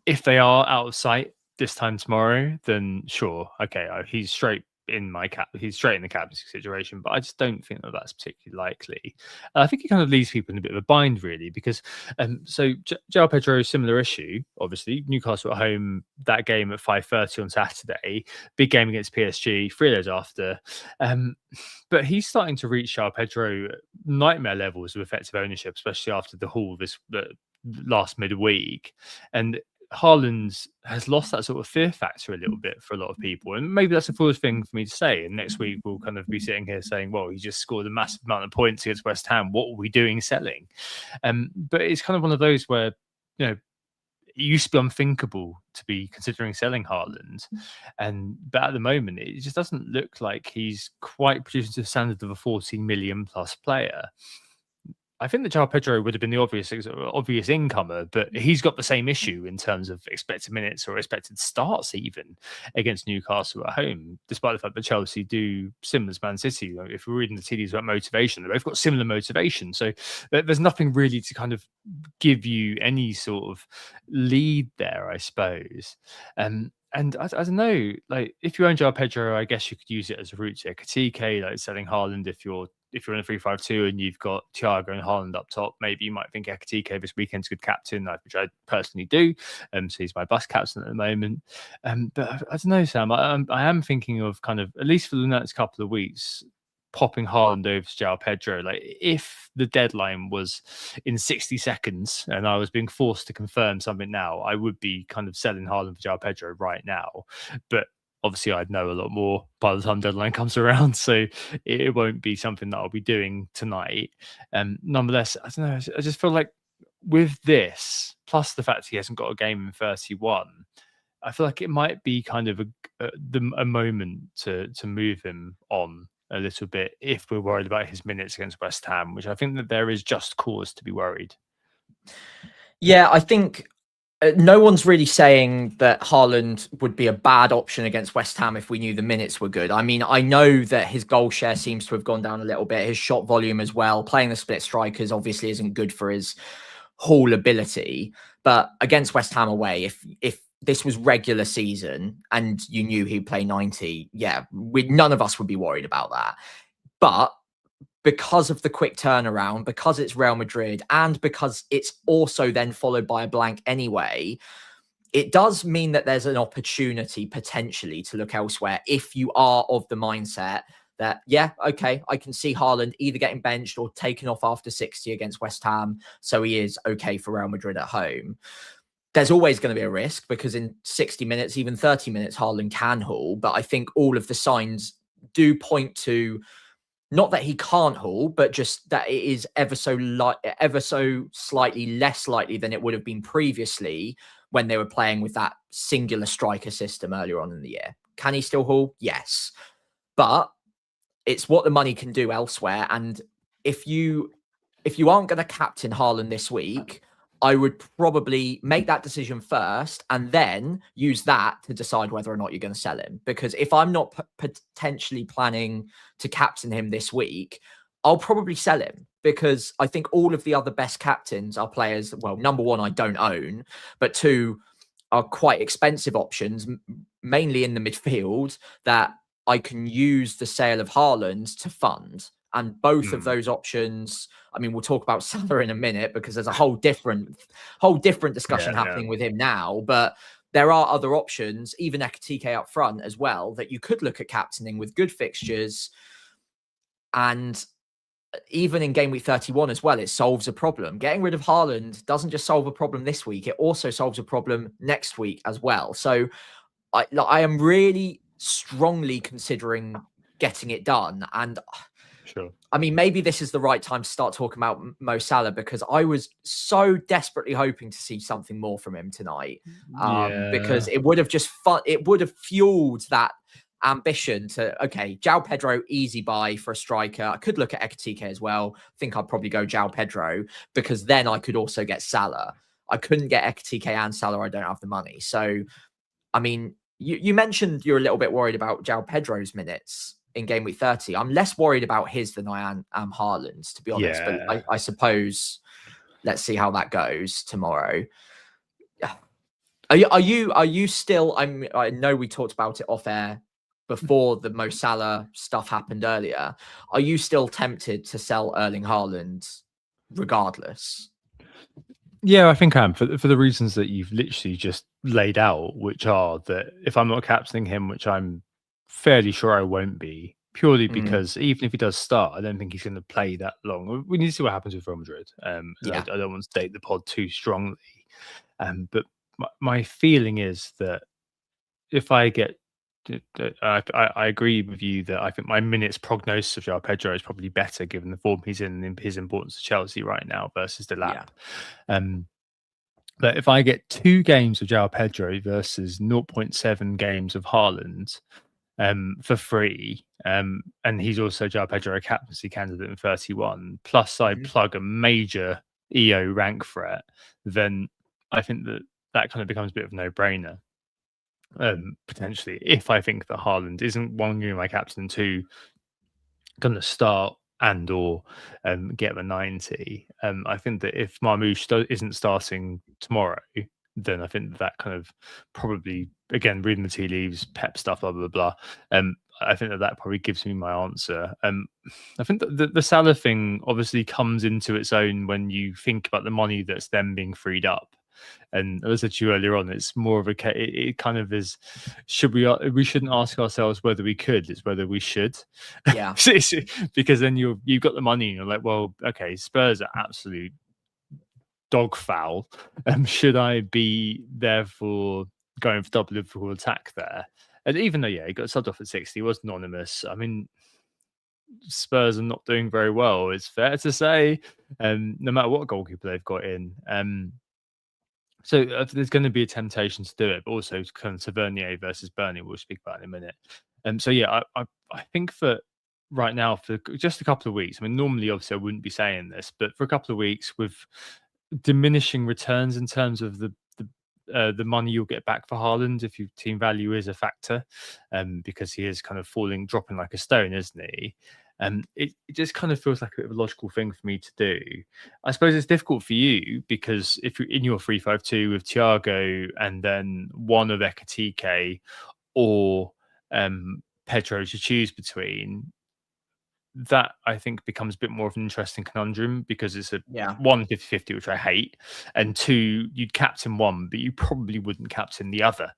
if they are out of sight this time tomorrow, then sure, okay, he's straight in the captaincy situation, but I just don't think that that's particularly likely. I think it kind of leaves people in a bit of a bind, really, because so João Pedro, similar issue, obviously. Newcastle at home, that game at 5:30 on Saturday, big game against PSG, 3 days after. But he's starting to reach João Pedro nightmare levels of effective ownership, especially after the haul this last midweek. And Haaland has lost that sort of fear factor a little bit for a lot of people, and maybe that's a foolish thing for me to say. And next week we'll kind of be sitting here saying, "Well, he just scored a massive amount of points against West Ham. What were we doing selling?" But it's kind of one of those where, you know, it used to be unthinkable to be considering selling Haaland, but at the moment it just doesn't look like he's quite producing to the standard of a 14 million plus player. I think that João Pedro would have been the obvious incomer, but he's got the same issue in terms of expected minutes or expected starts even against Newcastle at home, despite the fact that Chelsea do similar to Man City. If we're reading the TDs about motivation, they've both got similar motivation. So there's nothing really to kind of give you any sort of lead there, I suppose. And I don't know, like if you own João Pedro, I guess you could use it as a route to Ekitike, like selling Haaland if you're in a 3-5-2 and you've got Thiago and Haaland up top. Maybe you might think Ekitike this weekend's a good captain, which I personally do. So he's my bus captain at the moment. But I don't know, Sam. I am thinking of kind of, at least for the next couple of weeks, popping Haaland over to João Pedro. Like if the deadline was in 60 seconds and I was being forced to confirm something now, I would be kind of selling Haaland for João Pedro right now. But obviously I'd know a lot more by the time deadline comes around, so it won't be something that I'll be doing tonight. Nonetheless, I don't know, I just feel like with this, plus the fact he hasn't got a game in 31, I feel like it might be kind of a moment to move him on a little bit if we're worried about his minutes against West Ham, which I think that there is just cause to be worried. Yeah, I think no one's really saying that Haaland would be a bad option against West Ham if we knew the minutes were good. I mean, I know that his goal share seems to have gone down a little bit, his shot volume as well. Playing the split strikers obviously isn't good for his haul ability. But against West Ham away, if this was regular season and you knew he'd play 90, yeah, none of us would be worried about that. But because of the quick turnaround, because it's Real Madrid, and because it's also then followed by a blank anyway, it does mean that there's an opportunity potentially to look elsewhere if you are of the mindset that, yeah, okay, I can see Haaland either getting benched or taken off after 60 against West Ham, so he is okay for Real Madrid at home. There's always going to be a risk because in 60 minutes, even 30 minutes, Haaland can haul. But I think all of the signs do point to not that he can't haul, but just that it is ever so slightly less likely than it would have been previously when they were playing with that singular striker system earlier on in the year. Can he still haul? Yes. But it's what the money can do elsewhere. And if you aren't going to captain Haaland this week, I would probably make that decision first and then use that to decide whether or not you're going to sell him. Because if I'm not potentially planning to captain him this week, I'll probably sell him, because I think all of the other best captains are players. Well, number one, I don't own, but two, are quite expensive options, mainly in the midfield, that I can use the sale of Haaland to fund. And both of those options, I mean, we'll talk about Salah in a minute, because there's a whole different discussion happening with him now. But there are other options, even Ekitike up front as well, that you could look at captaining with good fixtures. And even in game week 31 as well, it solves a problem. Getting rid of Haaland doesn't just solve a problem this week, it also solves a problem next week as well. So I am really strongly considering getting it done. And sure, I mean, maybe this is the right time to start talking about Mo Salah, because I was so desperately hoping to see something more from him tonight. Because it would have it would have fueled that ambition to, okay, João Pedro, easy buy for a striker. I could look at Ekitike as well. I think I'd probably go João Pedro, because then I could also get Salah. I couldn't get Ekitike and Salah. I don't have the money. So, I mean, you mentioned you're a little bit worried about João Pedro's minutes in game week 30. I'm less worried about his than I am Haaland's, to be honest. Yeah. But I suppose let's see how that goes tomorrow. Yeah. Are you still? I know we talked about it off air before the Mo Salah stuff happened earlier. Are you still tempted to sell Erling Haaland regardless? Yeah, I think I am, for the reasons that you've literally just laid out, which are that if I'm not captaining him, which I'm fairly sure I won't be, purely because even if he does start, I don't think he's going to play that long. We need to see what happens with Real Madrid. I don't want to state the pod too strongly. But my feeling is that if I get, I agree with you that I think my minutes prognosis of João Pedro is probably better given the form he's in and his importance to Chelsea right now versus the lap. But if I get 2 games of João Pedro versus 0.7 games of Haaland for free, and he's also João Pedro a captaincy candidate in 31, plus I plug a major EO rank threat, then I think that kind of becomes a bit of a no-brainer. Potentially, if I think that Haaland isn't one game my captain, 2 going to start and or get the 90, I think that if Marmoush isn't starting tomorrow, then I think that kind of probably, again, reading the tea leaves, Pep stuff, blah blah blah. I think that probably gives me my answer. I think that the Salah thing obviously comes into its own when you think about the money that's then being freed up. And as I said to you earlier on, it's more of it kind of is, we shouldn't ask ourselves whether we could, it's whether we should. Yeah. Because then you've got the money and you're like, well, okay, Spurs are absolute dog foul. Should I be therefore going for double Liverpool attack there? And even though, he got subbed off at 60, he was anonymous. I mean, Spurs are not doing very well, it's fair to say, no matter what goalkeeper they've got in. So there's going to be a temptation to do it, but also kind of Tavernier versus Burnley, we'll speak about in a minute. So I think for right now, for just a couple of weeks, I mean, normally obviously I wouldn't be saying this, but for a couple of weeks with diminishing returns in terms of the money you'll get back for Haaland if your team value is a factor, because he is kind of dropping like a stone, isn't he? It just kind of feels like a bit of a logical thing for me to do. I suppose it's difficult for you because if you're in your 3-5-2 with Thiago and then one of Ekitike or Pedro to choose between, that I think becomes a bit more of an interesting conundrum because it's a 1-50-50, which I hate, and 2, you'd captain one, but you probably wouldn't captain the other.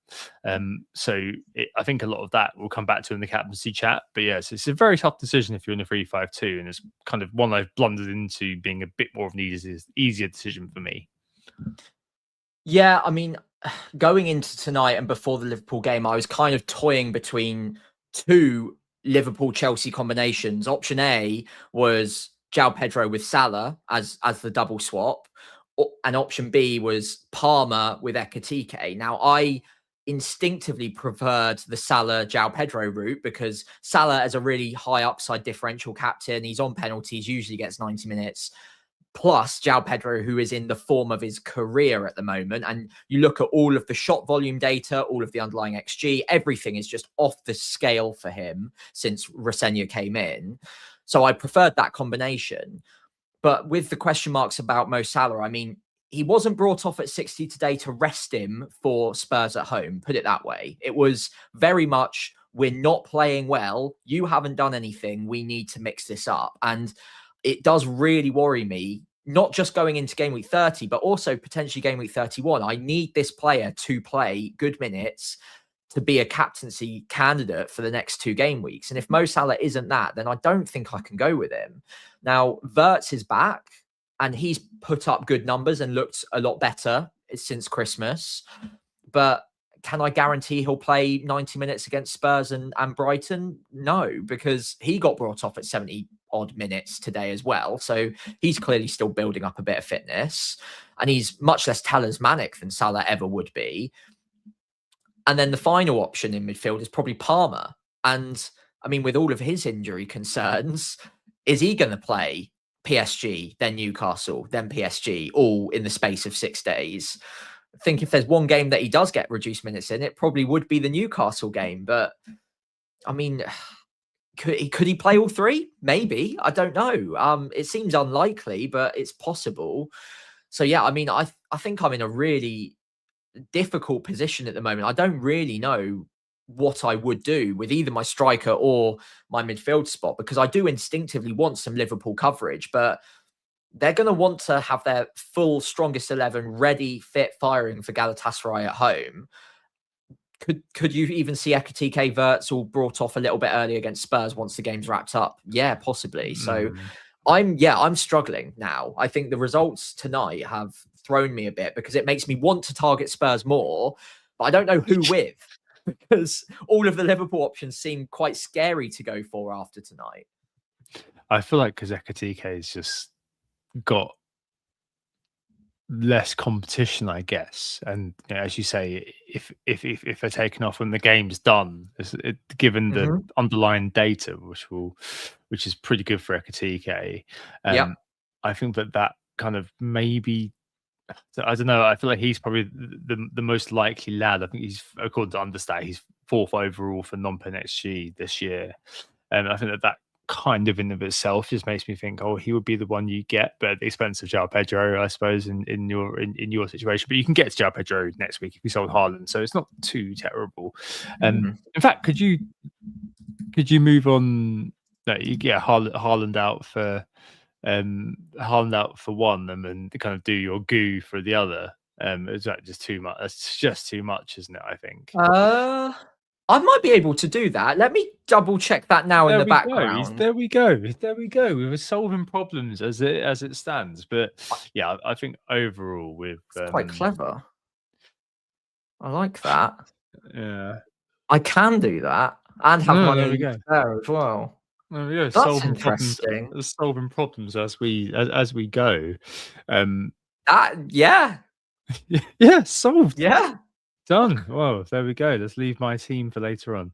So I think a lot of that will come back to in the captaincy chat. But yes, it's a very tough decision if you're in a 3-5-2, and it's kind of one I've blundered into being a bit more of an easier decision for me. Yeah, I mean, going into tonight and before the Liverpool game, I was kind of toying between 2 Liverpool-Chelsea combinations. Option A was João Pedro with Salah as the double swap. And option B was Palmer with Ekitike. Now, I instinctively preferred the Salah João Pedro route because Salah is a really high upside differential captain. He's on penalties, usually gets 90 minutes. Plus João Pedro, who is in the form of his career at the moment. And you look at all of the shot volume data, all of the underlying XG, everything is just off the scale for him since Rosenia came in. So I preferred that combination. But with the question marks about Mo Salah, I mean, he wasn't brought off at 60 today to rest him for Spurs at home, put it that way. It was very much, we're not playing well. You haven't done anything. We need to mix this up. And it does really worry me, not just going into game week 30, but also potentially game week 31. I need this player to play good minutes to be a captaincy candidate for the next 2 game weeks. And if Mo Salah isn't that, then I don't think I can go with him. Now, Wirtz is back and he's put up good numbers and looked a lot better since Christmas. But can I guarantee he'll play 90 minutes against Spurs and Brighton? No, because he got brought off at 70 odd minutes today as well. So he's clearly still building up a bit of fitness and he's much less talismanic than Salah ever would be. And then the final option in midfield is probably Palmer. And I mean, with all of his injury concerns, is he going to play PSG, then Newcastle, then PSG, all in the space of 6 days? I think if there's one game that he does get reduced minutes in, it probably would be the Newcastle game. But I mean, could he play all 3? Maybe. I don't know. It seems unlikely, but it's possible. So yeah, I mean, I think I'm in a really difficult position at the moment. I don't really know what I would do with either my striker or my midfield spot, because I do instinctively want some Liverpool coverage, but they're going to want to have their full strongest 11 ready, fit, firing for Galatasaray at home. Could you even see Ekitike, Wirtz all brought off a little bit early against Spurs once the game's wrapped up? Yeah, possibly. So I'm struggling now. I think the results tonight have thrown me a bit because it makes me want to target Spurs more, but I don't know who with, because all of the Liverpool options seem quite scary to go for after tonight. I feel like because Ekitike has just got less competition, I guess, and you know, as you say, if they're taken off when the game's done, given the underlying data, which is pretty good for Ekitike, I think that kind of maybe, I don't know, I feel like he's probably the most likely lad. I think he's, according to Understat, he's 4th overall for non-pen XG this year, and I think that kind of in of itself just makes me think, oh, he would be the one you get, but at the expense of João Pedro, I suppose, in your situation. But you can get to João Pedro next week if you sold Haaland, so it's not too terrible. In fact, could you move on? No, you get Haaland out for one, and then kind of do your goo for the other. Is that just too much? That's just too much, isn't it? I think. I might be able to do that. Let me double check that now in the background. There we go. We were solving problems as it stands. But yeah, I think overall with quite clever. I like that. Yeah, I can do that and have money there as well. There we go. That's interesting. Solving problems as we go. Yeah, solved. Yeah. Done. Well, there we go. Let's leave my team for later on.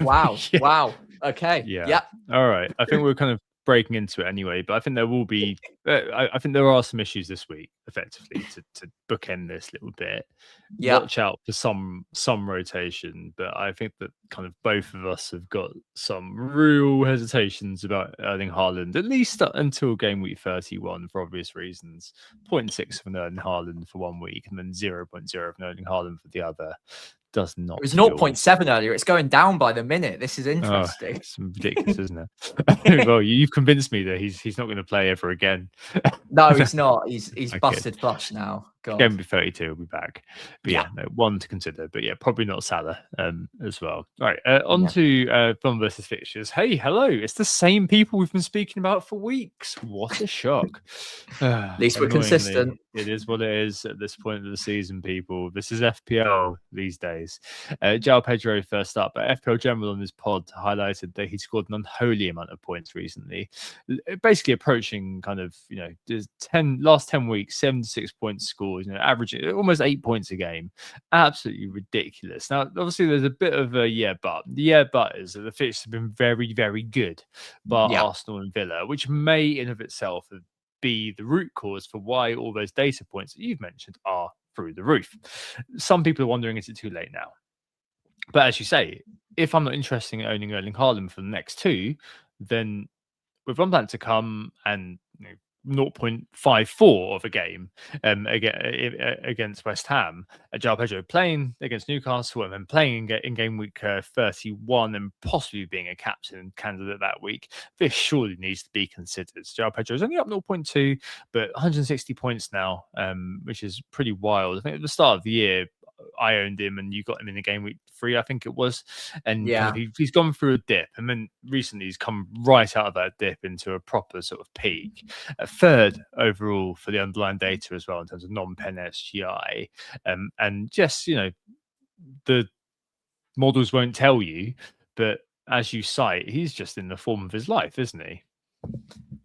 Wow. Wow. Okay. Yeah. All right. I think we're kind of breaking into it anyway, but I think there will be, I think there are some issues this week, effectively, to bookend this little bit. Watch out for some rotation, but I think that kind of both of us have got some real hesitations about Erling Haaland, at least until game week 31 for obvious reasons. 0.6 of an Erling Haaland for 1 week and then 0.0 of an Erling Haaland for the other. Does not. It was 0.7 earlier. It's going down by the minute. This is interesting. It's ridiculous, isn't it? Well, you've convinced me that he's not going to play ever again. No, he's not. He's busted flush now. God. Gameweek 32 will be back. But Yeah. no, one to consider. But yeah, probably not Salah as well. Right, on to Bum versus fixtures. Hey, hello. It's the same people we've been speaking about for weeks. What a shock. At least we're Annoyingly, consistent. it is what it is at this point of the season, people. This is FPL these days. João Pedro first up. FPL General on his pod highlighted that he scored an unholy amount of points recently, basically approaching kind of, last 10 weeks, 76 points scored, averaging almost 8 points a game. Absolutely ridiculous. Now, obviously, there's a bit of a but. The but is that the fixtures have been very, very good by Arsenal and Villa, which may in of itself be the root cause for why all those data points that you've mentioned are through the roof. Some people are wondering, is it too late now? But as you say, if I'm not interested in owning Erling Haaland for the next two, then with one plan to come and 0.54 of a game against West Ham, João Pedro playing against Newcastle and then playing in game week 31 and possibly being a captain candidate that week, this surely needs to be considered. João Pedro is only up 0.2, but 160 points now, which is pretty wild. I think at the start of the year, I owned him and you got him in the game week 3, I think it was. And kind of he's gone through a dip. And then recently he's come right out of that dip into a proper sort of peak. Third overall for the underlying data as well in terms of non-pen SGI. And just, the models won't tell you, but as you cite, he's just in the form of his life, isn't he?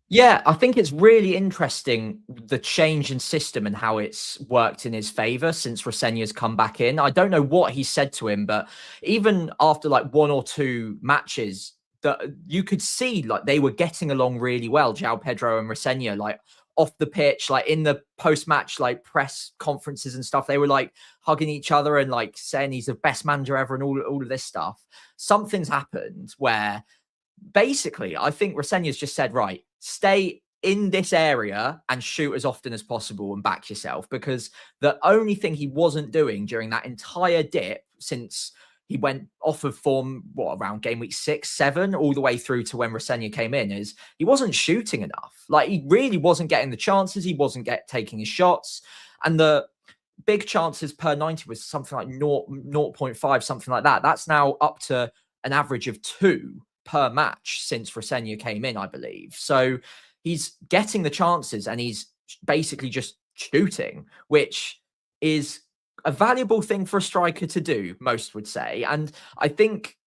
Yeah, I think it's really interesting, the change in system and how it's worked in his favor since Rosenya's come back in. I don't know what he said to him, but even after like one or two matches, that you could see like they were getting along really well, João Pedro and Rosenya, like off the pitch, like in the post-match like press conferences and stuff. They were like hugging each other and like saying he's the best manager ever and all of this stuff. Something's happened where basically, I think Rosenya's just said, right, stay in this area and shoot as often as possible and back yourself, because the only thing he wasn't doing during that entire dip since he went off of form, around game week 6, 7, all the way through to when Rosenya came in, is he wasn't shooting enough. Like, he really wasn't getting the chances. He wasn't taking his shots. And the big chances per 90 was something like 0.5, something like that. That's now up to an average of 2 per match since Rosenya came in, I believe. So he's getting the chances and he's basically just shooting, which is a valuable thing for a striker to do, most would say. And I think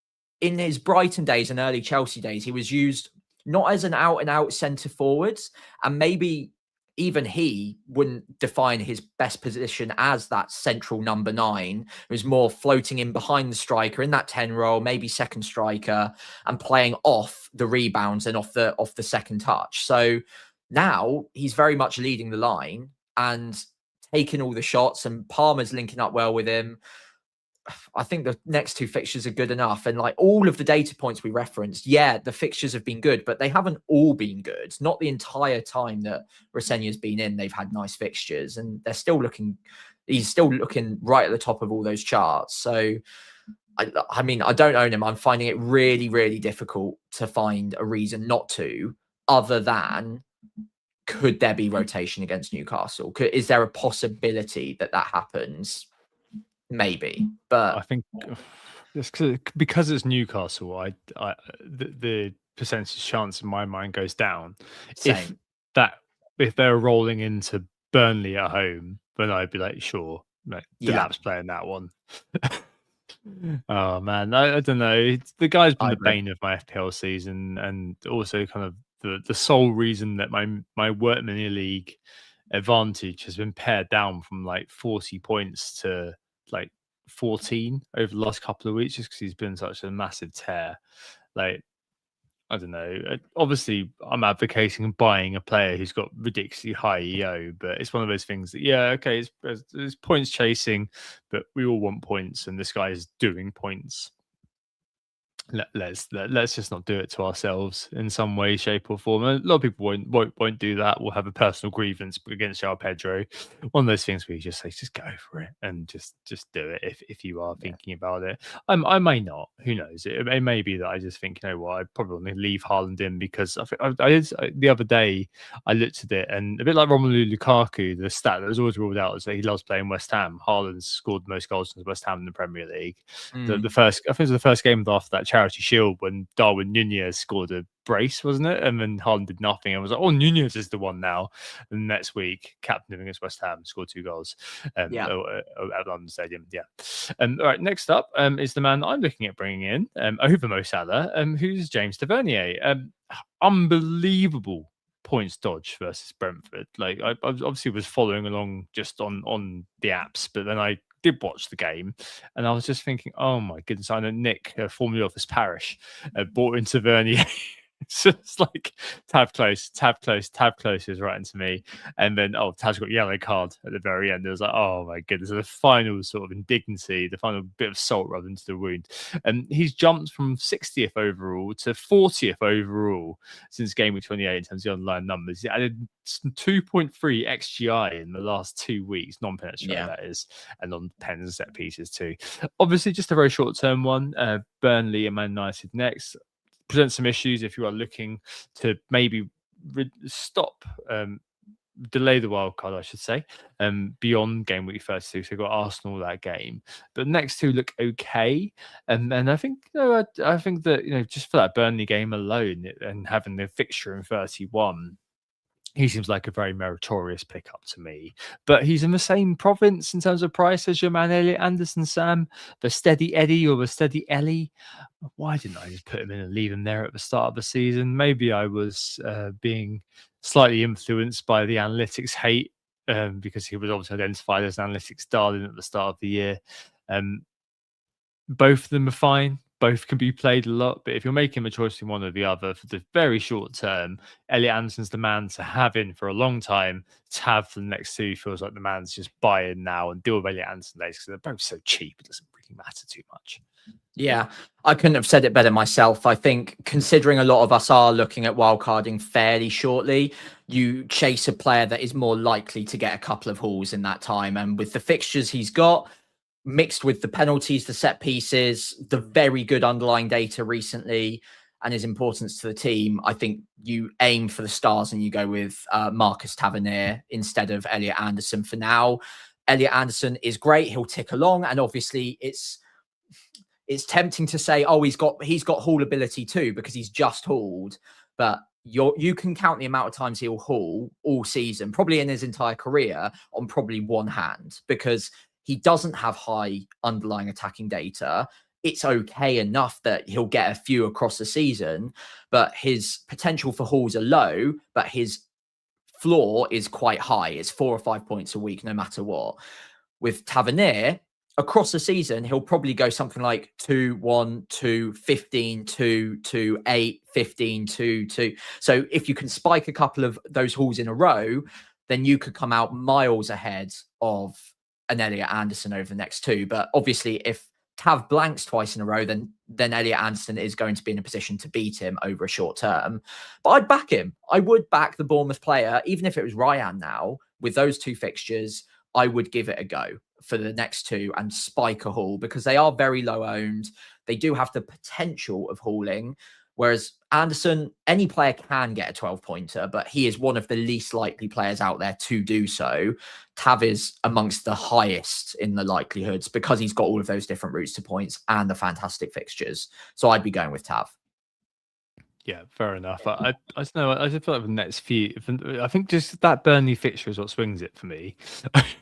in his Brighton days and early Chelsea days, he was used not as an out-and-out centre forward, and maybe even he wouldn't define his best position as that central number 9. It was more floating in behind the striker in that 10 role, maybe second striker, and playing off the rebounds and off the second touch. So now he's very much leading the line and taking all the shots, and Palmer's linking up well with him. I think the next 2 fixtures are good enough. And like all of the data points we referenced, the fixtures have been good, but they haven't all been good. Not the entire time that Rosenya's been in, they've had nice fixtures, and he's still looking right at the top of all those charts. So, I mean, I don't own him. I'm finding it really, really difficult to find a reason not to, other than, could there be rotation against Newcastle? Is there a possibility that happens? Maybe, but I think because it's Newcastle, the percentage chance in my mind goes down. Same. If they're rolling into Burnley at home, then I'd be like, sure, Delap's playing that one. Oh man, I don't know. The guy's been the bane of my FPL season, and also kind of the sole reason that my Workmania League advantage has been pared down from like 40 points to like 14 over the last couple of weeks, just because he's been such a massive tear. Like, I don't know. Obviously, I'm advocating buying a player who's got ridiculously high EO, but it's one of those things that, it's points chasing, but we all want points, and this guy is doing points. let's just not do it to ourselves in some way, shape, or form. A lot of people won't do that. We'll have a personal grievance against João Pedro. One of those things where you just say, just go for it and just do it if you are thinking about it. I may not. Who knows? It may be that I just think, you know what, I probably want to leave Haaland in because the other day I looked at it and a bit like Romelu Lukaku, the stat that was always ruled out is that he loves playing West Ham. Haaland scored the most goals against West Ham in the Premier League. The first, I think it was the first game after that Charity Shield when Darwin Nunez scored a brace, wasn't it? And then Haaland did nothing. I was like, oh, Nunez is the one now. And next week, captain against West Ham, scored 2 goals at London Stadium. Yeah. All right, next up is the man I'm looking at bringing in over Mo Salah, who's James Tavernier. Unbelievable points dodge versus Brentford. Like I obviously was following along just on the apps, but then I did watch the game and I was just thinking, oh my goodness, I know Nick, formerly of this parish, bought into Vernier. It's just like tab close is right into me. And then, Taz got yellow card at the very end. It was like, oh my goodness, the final sort of indignity, the final bit of salt rubbed into the wound. And he's jumped from 60th overall to 40th overall since Gameweek 28 in terms of the online numbers. He added 2.3 XGI in the last 2 weeks, non-penalty that is, and on pens and set pieces too. Obviously, just a very short-term one. Burnley and Man United next. Present some issues if you are looking to maybe delay the wild card, I should say, beyond game week 32. So we've got Arsenal that game, but the next 2 look okay. And I think, I think that, just for that Burnley game alone and having the fixture in 31, he seems like a very meritorious pickup to me. But he's in the same province in terms of price as your man Elliot Anderson, Sam. The steady Eddie or the steady Ellie. Why didn't I just put him in and leave him there at the start of the season? Maybe I was being slightly influenced by the analytics hate because he was obviously identified as an analytics darling at the start of the year. Both of them are fine. Both can be played a lot, but if you're making a choice in one or the other for the very short term, Elliot Anderson's the man to have in for a long time. To have for the next 2 feels like the man's just buy in now and deal with Elliot Anderson later because they're both so cheap. It doesn't really matter too much. Yeah, I couldn't have said it better myself. I think considering a lot of us are looking at wildcarding fairly shortly, you chase a player that is more likely to get a couple of hauls in that time. And with the fixtures he's got, mixed with the penalties, the set pieces, the very good underlying data recently, and his importance to the team, I think you aim for the stars and you go with Marcus Tavernier instead of Elliot Anderson for now. Elliot Anderson is great. He'll tick along. And obviously it's tempting to say, oh, he's got haul ability too, because he's just hauled. But you can count the amount of times he'll haul all season, probably in his entire career, on probably one hand, because he doesn't have high underlying attacking data. It's okay enough that he'll get a few across the season, but his potential for hauls are low, but his floor is quite high. It's 4 or 5 points a week, no matter what. With Tavernier, across the season, he'll probably go something like 2, 1, 2, 15, 2, 2, 8, 15, 2, 2. So if you can spike a couple of those hauls in a row, then you could come out miles ahead of an Elliot Anderson over the next 2. But obviously, if Tav blanks twice in a row, then Elliot Anderson is going to be in a position to beat him over a short term. But I'd back him. I would back the Bournemouth player, even if it was Ryan now. With those 2 fixtures, I would give it a go for the next 2 and spike a haul, because they are very low owned. They do have the potential of hauling. Whereas Anderson, any player can get a 12-pointer, but he is one of the least likely players out there to do so. Tav is amongst the highest in the likelihoods because he's got all of those different routes to points and the fantastic fixtures. So I'd be going with Tav. Yeah, fair enough. I don't know. I just feel like the next few, I think just that Burnley fixture is what swings it for me.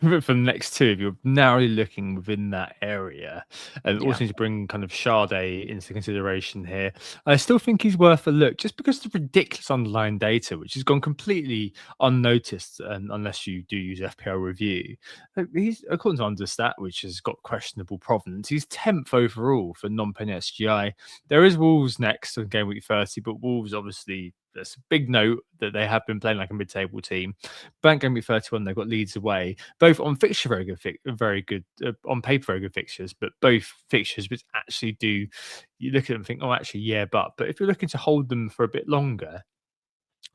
For the next 2, if you're narrowly looking within that area, and also need to bring kind of Sade into consideration here, I still think he's worth a look just because of the ridiculous underlying data, which has gone completely unnoticed unless you do use FPL review. He's, according to Understat, which has got questionable provenance, he's 10th overall for non-pen SGI. There is Wolves next on Game Week 30, but Wolves obviously that's a big note that they have been playing like a mid-table team. Bank Gameweek 31, they've got Leeds away, both on fixture very good on paper very good fixtures, but both fixtures which actually do, you look at them and think, oh, actually, yeah, but if you're looking to hold them for a bit longer,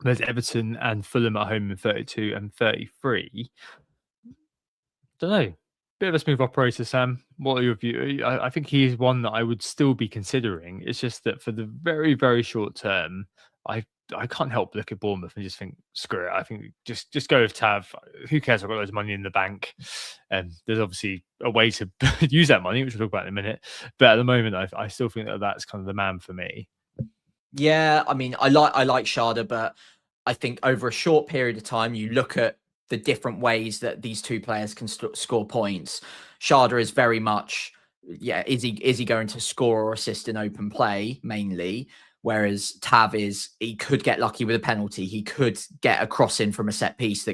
there's Everton and Fulham at home in 32 and 33. Don't know. Bit of a smooth operator, Sam. What are your views? I think he is one that I would still be considering. It's just that for the very, very short term, I can't help but look at Bournemouth and just think, screw it. I think just go with Tav. Who cares? I've got loads of money in the bank. There's obviously a way to use that money, which we'll talk about in a minute. But at the moment, I still think that that's kind of the man for me. Yeah, I mean, I like Sharda, but I think over a short period of time, you look at the different ways that these two players can score points. Sharda is very much, is he going to score or assist in open play mainly? Whereas Tav he could get lucky with a penalty. He could get a cross in from a set piece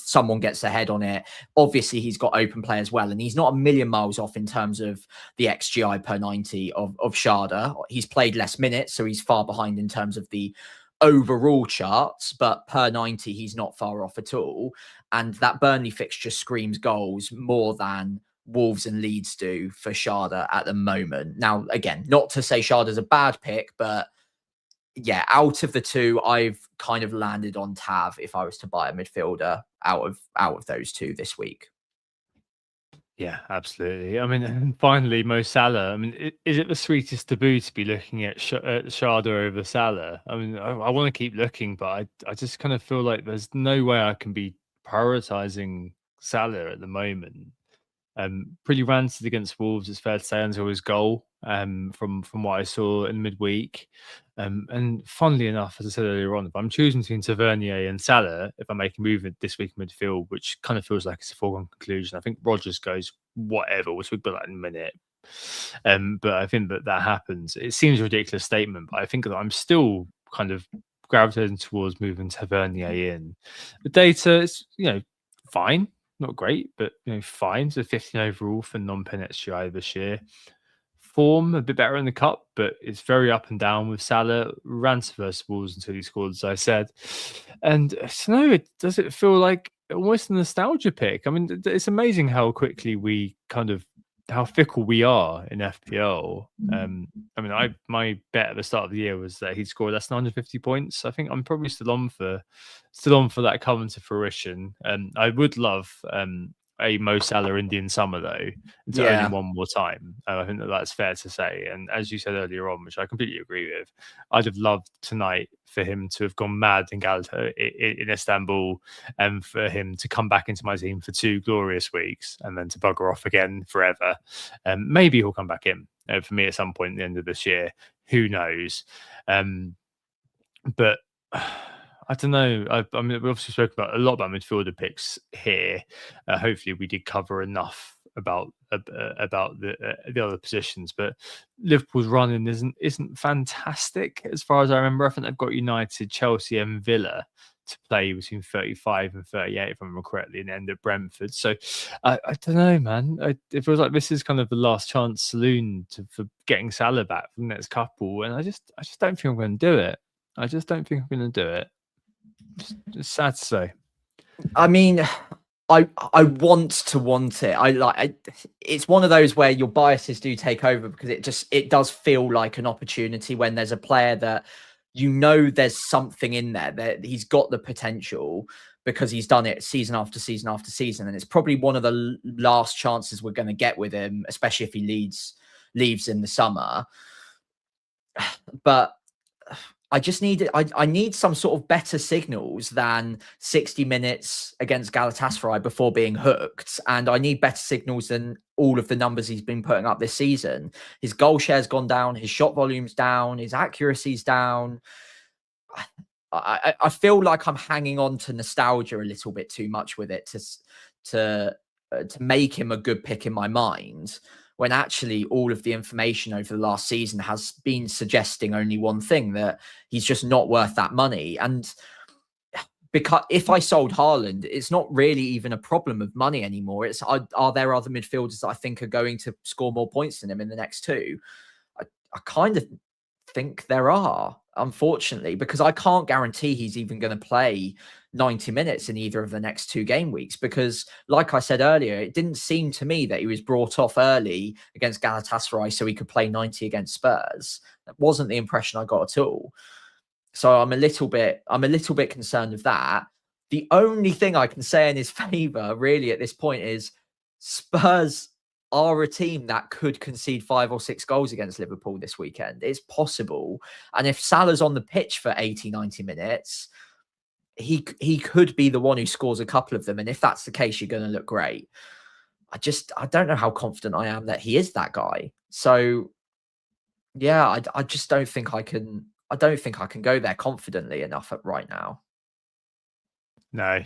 someone gets ahead on it. Obviously, he's got open play as well, and he's not a million miles off in terms of the XGI per 90 of Sharda. He's played less minutes, so he's far behind in terms of the overall charts, but per 90 he's not far off at all. And that Burnley fixture screams goals more than Wolves and Leeds do for Sharda at the moment. Now, again, not to say Sharda's a bad pick, but yeah, out of the two, I've kind of landed on Tav if I was to buy a midfielder out of those two this week. Yeah, absolutely. I mean, and finally, Mo Salah. I mean, is it the sweetest taboo to be looking at Sharda over Salah? I mean, I want to keep looking, but I just kind of feel like there's no way I can be prioritizing Salah at the moment. Pretty rancid against Wolves, it's fair to say, until his goal. From what I saw in midweek. And funnily enough, as I said earlier on, if I'm choosing between Tavernier and Salah, if I make a move this week in midfield, which kind of feels like it's a foregone conclusion, I think Rodgers goes whatever. We'll speak about that in a minute. But I think that happens. It seems a ridiculous statement, but I think that I'm still kind of gravitating towards moving Tavernier in. The data is, fine. Not great, but fine. So 15 overall for non-pen XGI this year. Form a bit better in the cup, but it's very up and down with Salah. Rants versus Wolves until he scored, as I said. And does it feel like almost a nostalgia pick? I mean, it's amazing how quickly how fickle we are in FPL. My bet at the start of the year was that he'd score less than 150 points. I think I'm probably still on for that coming to fruition. I would love a Mo Salah Indian summer though, to own him one more time. I think that's fair to say. And as you said earlier on, which I completely agree with, I'd have loved tonight for him to have gone mad in in Istanbul, and for him to come back into my team for 2 glorious weeks and then to bugger off again forever. Maybe he'll come back in for me at some point at the end of this year. Who knows? But I don't know. I mean, we obviously spoke about a lot about midfielder picks here. Hopefully, we did cover enough about the other positions. But Liverpool's running isn't fantastic as far as I remember. I think they've got United, Chelsea, and Villa to play between 35 and 38, if I remember correctly, and end at Brentford. So I don't know, man. It feels like this is kind of the last chance saloon for getting Salah back for the next couple, and I just don't think I'm going to do it. I just don't think I'm going to do it. It's sad to say. I mean, I want it. It's one of those where your biases do take over, because it does feel like an opportunity when there's a player that there's something in there, that he's got the potential, because he's done it season after season after season, and it's probably one of the last chances we're going to get with him, especially if he leaves in the summer. But I just I need some sort of better signals than 60 minutes against Galatasaray before being hooked. And I need better signals than all of the numbers he's been putting up this season. His goal share's gone down, his shot volume's down, his accuracy's down. I feel like I'm hanging on to nostalgia a little bit too much with it to make him a good pick in my mind, when actually all of the information over the last season has been suggesting only one thing, that he's just not worth that money. And because if I sold Haaland, it's not really even a problem of money anymore. It's are there other midfielders that I think are going to score more points than him in the next 2? I kind of think there are, unfortunately, because I can't guarantee he's even going to play 90 minutes in either of the next 2 game weeks. Because, like I said earlier, it didn't seem to me that he was brought off early against Galatasaray so he could play 90 against Spurs. That wasn't the impression I got at all. So I'm a little bit concerned of that. The only thing I can say in his favour, really, at this point is Spurs are a team that could concede 5 or 6 goals against Liverpool this weekend. It's possible. And if Salah's on the pitch for 80, 90 minutes, he could be the one who scores a couple of them. And if that's the case, you're going to look great. I don't know how confident I am that he is that guy. So, yeah, I just don't think I can. I don't think I can go there confidently enough right now. No,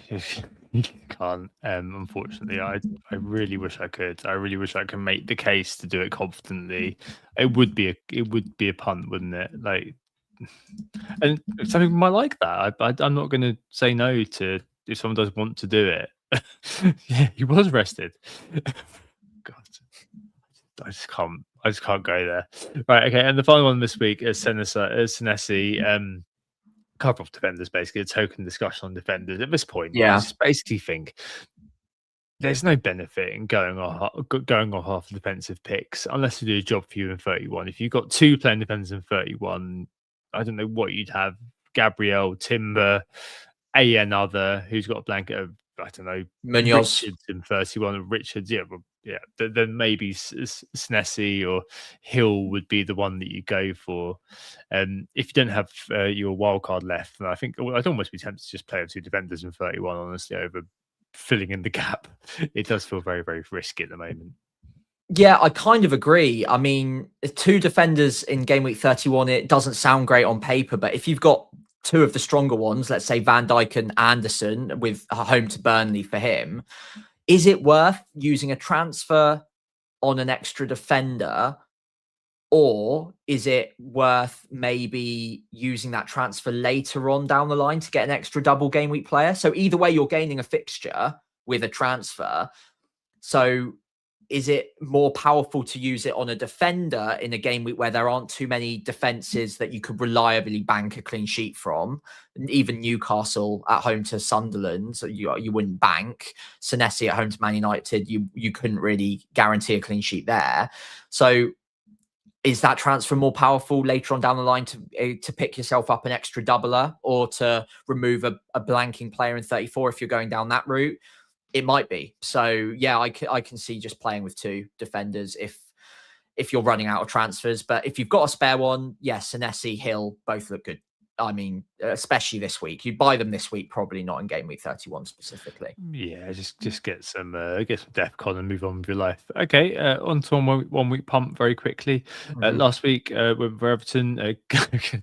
you can't. Unfortunately, I really wish I could. I really wish I could make the case to do it confidently. It would be a punt, wouldn't it? Like, and some people might like that. I'm not going to say no to if someone does want to do it. Yeah, he was rested. God, I just can't go there. Right, okay. And the final one this week is Senesi. Couple of defenders, basically a token discussion on defenders at this point. Yeah. I just basically think there's no benefit in going off half defensive picks unless you do a job for you in 31. If you've got 2 playing defenders in 31, I don't know what you'd have. Gabriel, Timber, another who's got a blanket of, I don't know, Munoz. Richards in 31. Richards, then maybe Senesi or Hill would be the one that you go for. If you don't have your wild card left, then I think I'd almost be tempted to just play with 2 defenders in 31, honestly, over filling in the gap. It does feel very, very risky at the moment. Yeah, I kind of agree. I mean, 2 defenders in game week 31, it doesn't sound great on paper, but if you've got 2 of the stronger ones, let's say Van Dijk and Anderson with a home to Burnley for him, is it worth using a transfer on an extra defender, or is it worth maybe using that transfer later on down the line to get an extra double game week player? So either way, you're gaining a fixture with a transfer. So is it more powerful to use it on a defender in a game week where there aren't too many defenses that you could reliably bank a clean sheet from? Even Newcastle at home to Sunderland, so you wouldn't bank. Senesi at home to Man United, you couldn't really guarantee a clean sheet there. So is that transfer more powerful later on down the line to pick yourself up an extra doubler or to remove a blanking player in 34 if you're going down that route? It might be. So, yeah, I can see just playing with 2 defenders if you're running out of transfers. But if you've got a spare one, yes, Senesi, Hill, both look good. I mean, especially this week. You'd buy them this week, probably not in game week 31 specifically. Yeah, just get some DEFCON and move on with your life. Okay, on to 1 week pump very quickly. Last week with Everton,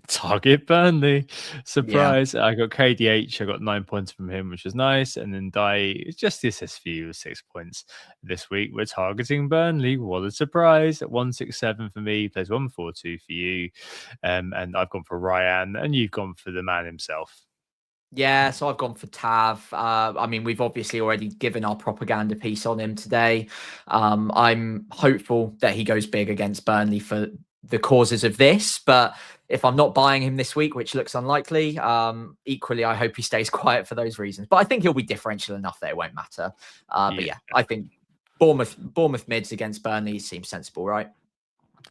target Burnley. Surprise! Yeah. I got KDH. I got 9 points from him, which was nice. And then Dai, just the assist for you, with 6 points. This week we're targeting Burnley. What a surprise! At 167 for me, plays 142 for you, and I've gone for Ryan, and you've gone for the man himself. Yeah, so I've gone for Tav. I mean, we've obviously already given our propaganda piece on him today. I'm hopeful that he goes big against Burnley for the causes of this, but if I'm not buying him this week, which looks unlikely, equally, I hope he stays quiet for those reasons. But I think he'll be differential enough that it won't matter. But yeah, I think Bournemouth mids against Burnley seems sensible, right?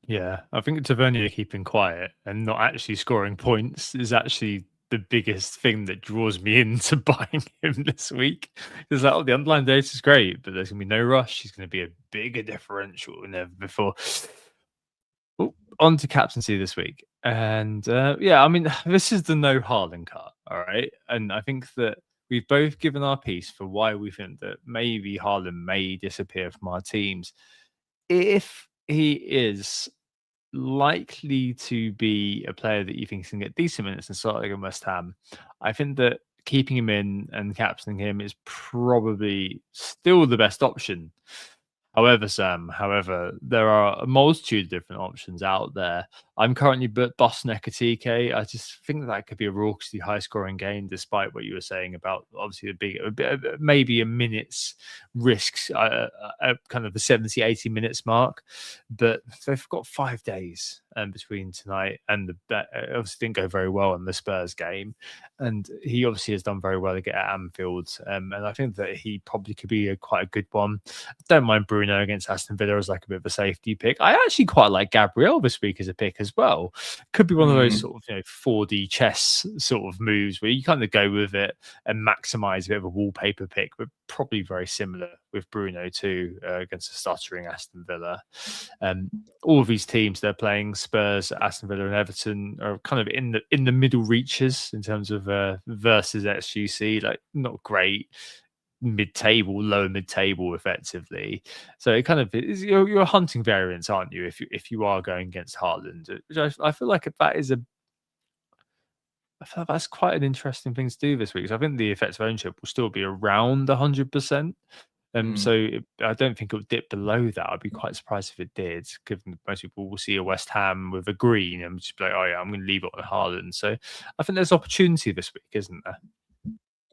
Yeah, I think Tavernier keeping quiet and not actually scoring points is actually the biggest thing that draws me into buying him this week. Is that the underlying data is great, but there's going to be no rush. He's going to be a bigger differential than ever before. On to captaincy this week. And yeah, I mean, this is the no Haaland cut, all right? And I think that we've both given our piece for why we think that maybe Haaland may disappear from our teams. If he is likely to be a player that you think can get decent minutes and start against West Ham, I think that keeping him in and captaining him is probably still the best option. However, Sam, there are a multitude of different options out there. I'm currently busting Ekatike. I just think that could be a raucously high-scoring game, despite what you were saying about obviously maybe a minute's risks, kind of the 70, 80 minutes mark. But they've got 5 days, between tonight and it obviously didn't go very well in the Spurs game, and he obviously has done very well to get at Anfield, and I think that he probably could be quite a good one. I don't mind Bruno against Aston Villa as like a bit of a safety pick. I actually quite like Gabriel this week as a pick as well. Could be one of those sort of 4D chess sort of moves where you kind of go with it and maximize a bit of a wallpaper pick, but probably very similar with Bruno too against a stuttering Aston Villa. All of these teams they're playing, Spurs, Aston Villa, and Everton, are kind of in the middle reaches in terms of versus XGC, like not great, mid-table, lower mid-table, effectively. So it kind of is, you're hunting variants, aren't you? If you are going against Haaland, which I feel like I feel like that's quite an interesting thing to do this week. So I think the effective ownership will still be around 100%. I don't think it will dip below that. I'd be quite surprised if it did, given that most people will see a West Ham with a green and just be like, oh yeah, I'm going to leave it on Haaland. So I think there's opportunity this week, isn't there?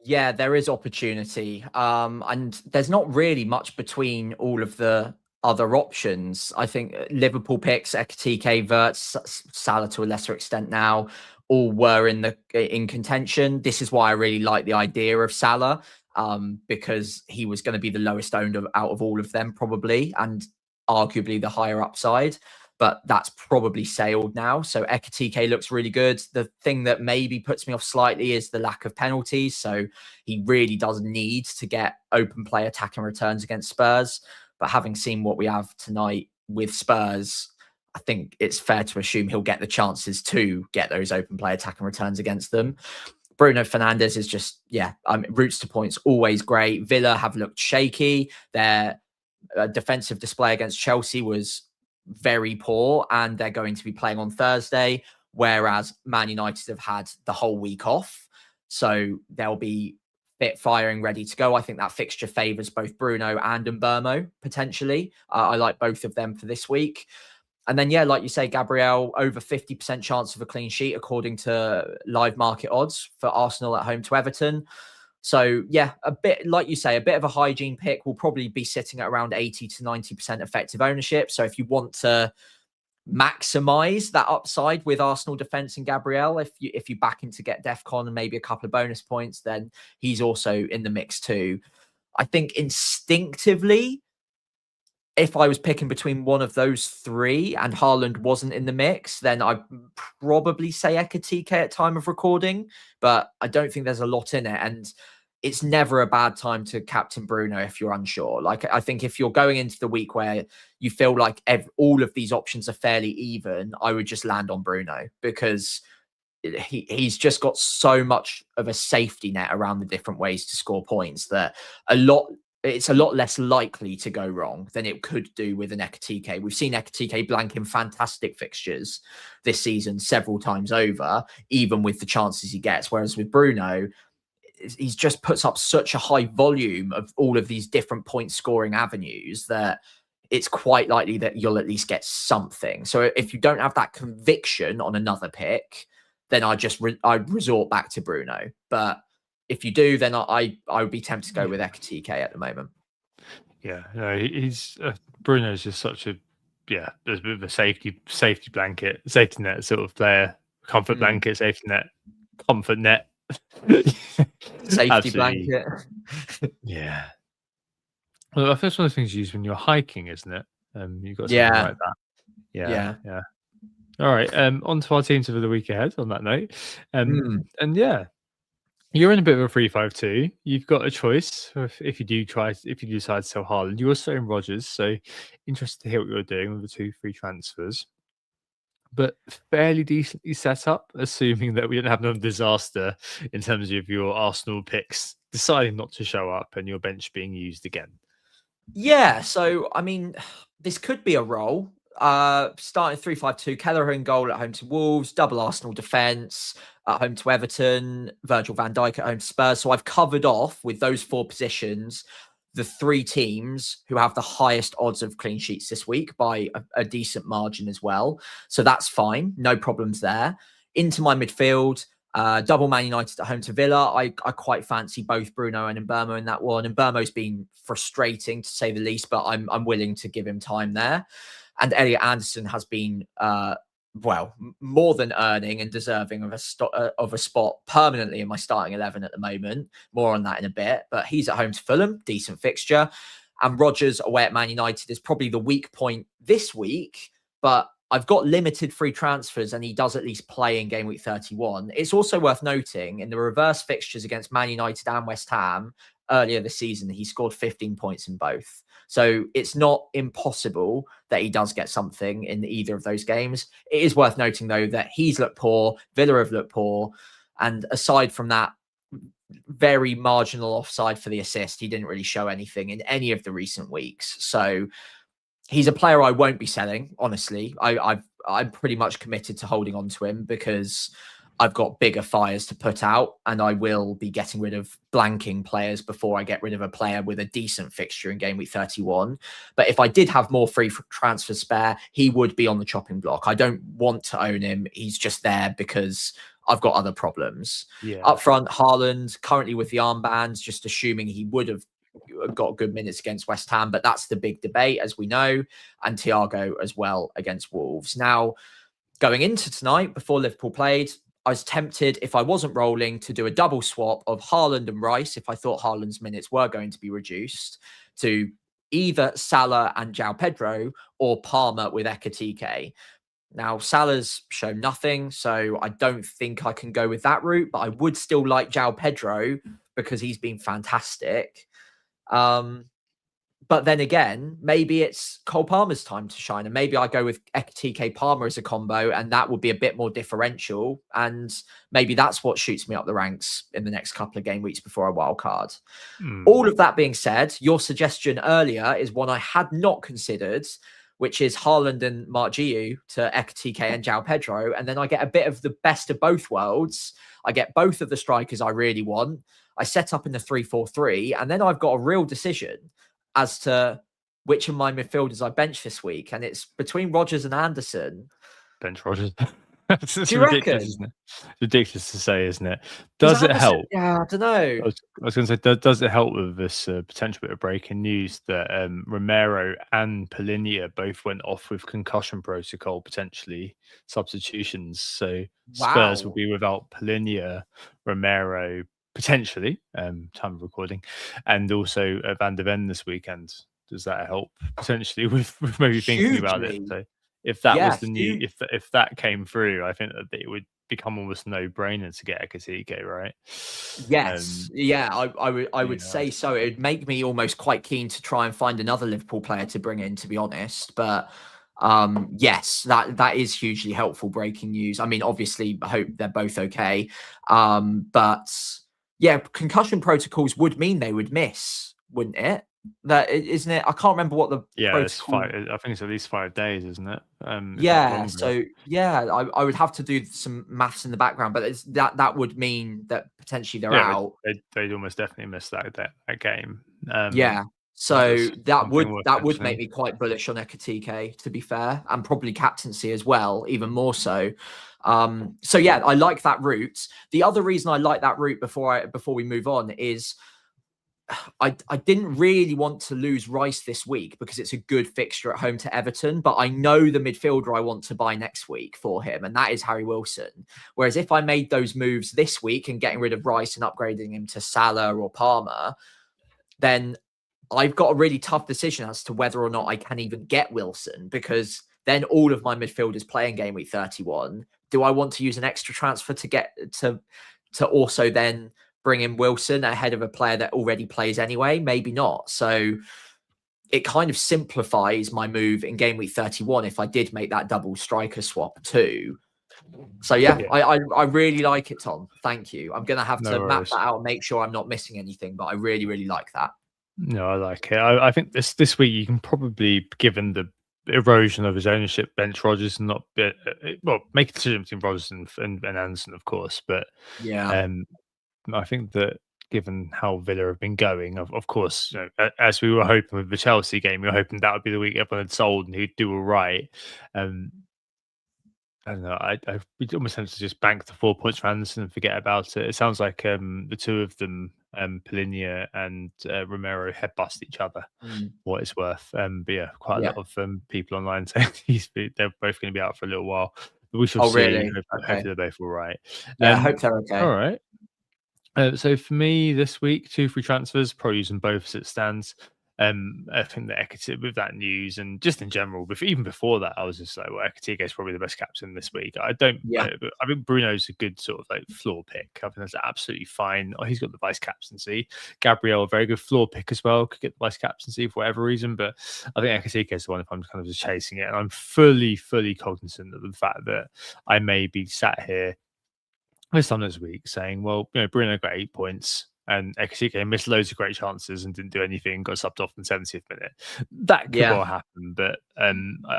Yeah, there is opportunity. And there's not really much between all of the other options. I think Liverpool picks, Ekitike, Wirtz, Salah to a lesser extent now, all were in contention. This is why I really like the idea of Salah, because he was going to be the lowest owned out of all of them, probably, and arguably the higher upside. But that's probably sailed now. So Ekitike looks really good. The thing that maybe puts me off slightly is the lack of penalties. So he really does need to get open play attacking returns against Spurs. But having seen what we have tonight with Spurs, I think it's fair to assume he'll get the chances to get those open play attacking returns against them. Bruno Fernandes is just, routes to points, always great. Villa have looked shaky. Their defensive display against Chelsea was very poor, and they're going to be playing on Thursday, whereas Man United have had the whole week off. So they'll be fit, firing, ready to go. I think that fixture favours both Bruno and Mbeumo, potentially. I like both of them for this week. And then, like you say, Gabriel, over 50% chance of a clean sheet, according to live market odds for Arsenal at home to Everton. So, a bit, like you say, a bit of a hygiene pick will probably be sitting at around 80 to 90% effective ownership. So if you want to maximize that upside with Arsenal defense and Gabriel, if you back him to get DEFCON and maybe a couple of bonus points, then he's also in the mix too. I think instinctively, if I was picking between one of those three and Haaland wasn't in the mix, then I'd probably say Ekitike at time of recording, but I don't think there's a lot in it. And it's never a bad time to captain Bruno if you're unsure. Like, I think if you're going into the week where you feel like all of these options are fairly even, I would just land on Bruno, because he's just got so much of a safety net around the different ways to score points that it's a lot less likely to go wrong than it could do with an Ekitike. We've seen Ekitike blank in fantastic fixtures this season several times over, even with the chances he gets. Whereas with Bruno, he's just puts up such a high volume of all of these different point scoring avenues that it's quite likely that you'll at least get something. So if you don't have that conviction on another pick, then I'd resort back to Bruno. But if you do, then I would be tempted to go with Ekitike at the moment. Yeah, no, he's Bruno's just such a there's a bit of a safety blanket, safety net sort of player, comfort blanket, safety net, comfort net, safety blanket. Yeah. Well, I think it's one of the things you use when you're hiking, isn't it? You've got something like that. Yeah. All right. On to our teams for the week ahead. On that note, and you're in a bit of a 3-5-2. You've got a choice if you decide to sell Haaland. You're also in Rodgers, so interested to hear what you're doing with the 2 free transfers. But fairly decently set up, assuming that we don't have another disaster in terms of your Arsenal picks deciding not to show up and your bench being used again. Yeah, so I mean, this could be a roll. Starting 3-5-2, Kelleher in goal at home to Wolves, double Arsenal defence at home to Everton, Virgil van Dijk at home to Spurs. So I've covered off with those 4 positions the 3 teams who have the highest odds of clean sheets this week by a decent margin as well. So that's fine. No problems there. Into my midfield, double Man United at home to Villa. I quite fancy both Bruno and Mbeumo in that one. Mbeumo's been frustrating to say the least, but I'm willing to give him time there. And Elliot Anderson has been more than earning and deserving of a spot permanently in my starting 11 at the moment. More on that in a bit. But he's at home to Fulham, decent fixture. And Rodgers away at Man United is probably the weak point this week. But I've got limited free transfers and he does at least play in game week 31. It's also worth noting in the reverse fixtures against Man United and West Ham earlier this season, he scored 15 points in both. So it's not impossible that he does get something in either of those games. It is worth noting, though, that he's looked poor, Villa have looked poor. And aside from that, very marginal offside for the assist, he didn't really show anything in any of the recent weeks. So he's a player I won't be selling, honestly. I'm pretty much committed to holding on to him because I've got bigger fires to put out and I will be getting rid of blanking players before I get rid of a player with a decent fixture in game week 31. But if I did have more free transfer spare, he would be on the chopping block. I don't want to own him. He's just there because I've got other problems. Up front, Haaland, currently with the armbands, just assuming he would have got good minutes against West Ham, but that's the big debate, as we know, and Thiago as well against Wolves. Now, going into tonight, before Liverpool played, I was tempted, if I wasn't rolling, to do a double swap of Haaland and Rice, if I thought Haaland's minutes were going to be reduced, to either Salah and João Pedro or Palmer with Ekatike. Now, Salah's shown nothing, so I don't think I can go with that route, but I would still like João Pedro because he's been fantastic. But then again, maybe it's Cole Palmer's time to shine. And maybe I go with Ekatike Palmer as a combo, and that would be a bit more differential. And maybe that's what shoots me up the ranks in the next couple of game weeks before a wild card. All of that being said, your suggestion earlier is one I had not considered, which is Haaland and Mark Giu to Ekatike and João Pedro. And then I get a bit of the best of both worlds. I get both of the strikers I really want. I set up in the 3-4-3, and then I've got a real decision as to which of my midfielders I bench this week. And it's between Rodgers and Anderson. Bench Rodgers. It's Do you ridiculous, reckon? isn't it? Ridiculous to say, isn't it? Does it help? Yeah, I don't know. I was going to say, does it help with this potential bit of breaking news that Romero and Polinia both went off with concussion protocol, potentially substitutions? So Spurs will be without Polinia, Romero, potentially, time of recording, and also Van der Ven this weekend. Does that help potentially with maybe thinking about it? So if that was the new, if that came through, I think that it would become almost no-brainer to get Ekatike, right? Yes, I would say so. It'd make me almost quite keen to try and find another Liverpool player to bring in, to be honest. But yes, that is hugely helpful breaking news. I mean, obviously, I hope they're both okay. But yeah, concussion protocols would mean they would miss, wouldn't it? That isn't it? I can't remember what the it's 5. I think it's at least 5 days, isn't it? So I would have to do some maths in the background, but that would mean that potentially they're out. They'd almost definitely miss that game. So that would make me quite bullish on Ekatike, to be fair, and probably captaincy as well, even more so. So yeah, I like that route. The other reason I like that route before we move on is I didn't really want to lose Rice this week because it's a good fixture at home to Everton, but I know the midfielder I want to buy next week for him, and that is Harry Wilson. Whereas if I made those moves this week and getting rid of Rice and upgrading him to Salah or Palmer, then I've got a really tough decision as to whether or not I can even get Wilson, because then all of my midfielders play in game week 31. Do I want to use an extra transfer to get to also then bring in Wilson ahead of a player that already plays anyway? Maybe not. So it kind of simplifies my move in game week 31 if I did make that double striker swap too. So I really like it, Tom. Thank you. I'm going to have to map that out and make sure I'm not missing anything, but I really, really like that. No, I like it. I think this week you can probably, given the erosion of his ownership, bench Rodgers and not make a decision between Rodgers and Anderson, of course. But I think that given how Villa have been going, of course, as we were hoping with the Chelsea game, we were hoping that would be the week everyone had sold and he'd do all right. I don't know. I almost tend to just bank the 4 points for Anderson and forget about it. It sounds like the two of them, Polinia and Romero, head bust each other. What it's worth. But yeah, quite a lot of people online saying they're both going to be out for a little while. But we shall Oh, see. really? Hopefully, Okay. they're both all right. Yeah, I hope they're okay. All right. So for me this week, 2 free transfers, probably using both as it stands. I think that Ekatike, with that news and just in general, even before that, I was just like, well, Ekatike is probably the best captain this week. I Yeah. think Bruno's a good sort of like floor pick. I think that's absolutely fine. Oh, he's got the vice captaincy. Gabriel, a very good floor pick as well, could get the vice captaincy for whatever reason. But I think Ekatike is the one if I'm kind of just chasing it. And I'm fully cognizant of the fact that I may be sat here this time this week saying, well, Bruno got 8 points and Ekatike missed loads of great chances and didn't do anything, got subbed off in the 70th minute. That could well happen, but I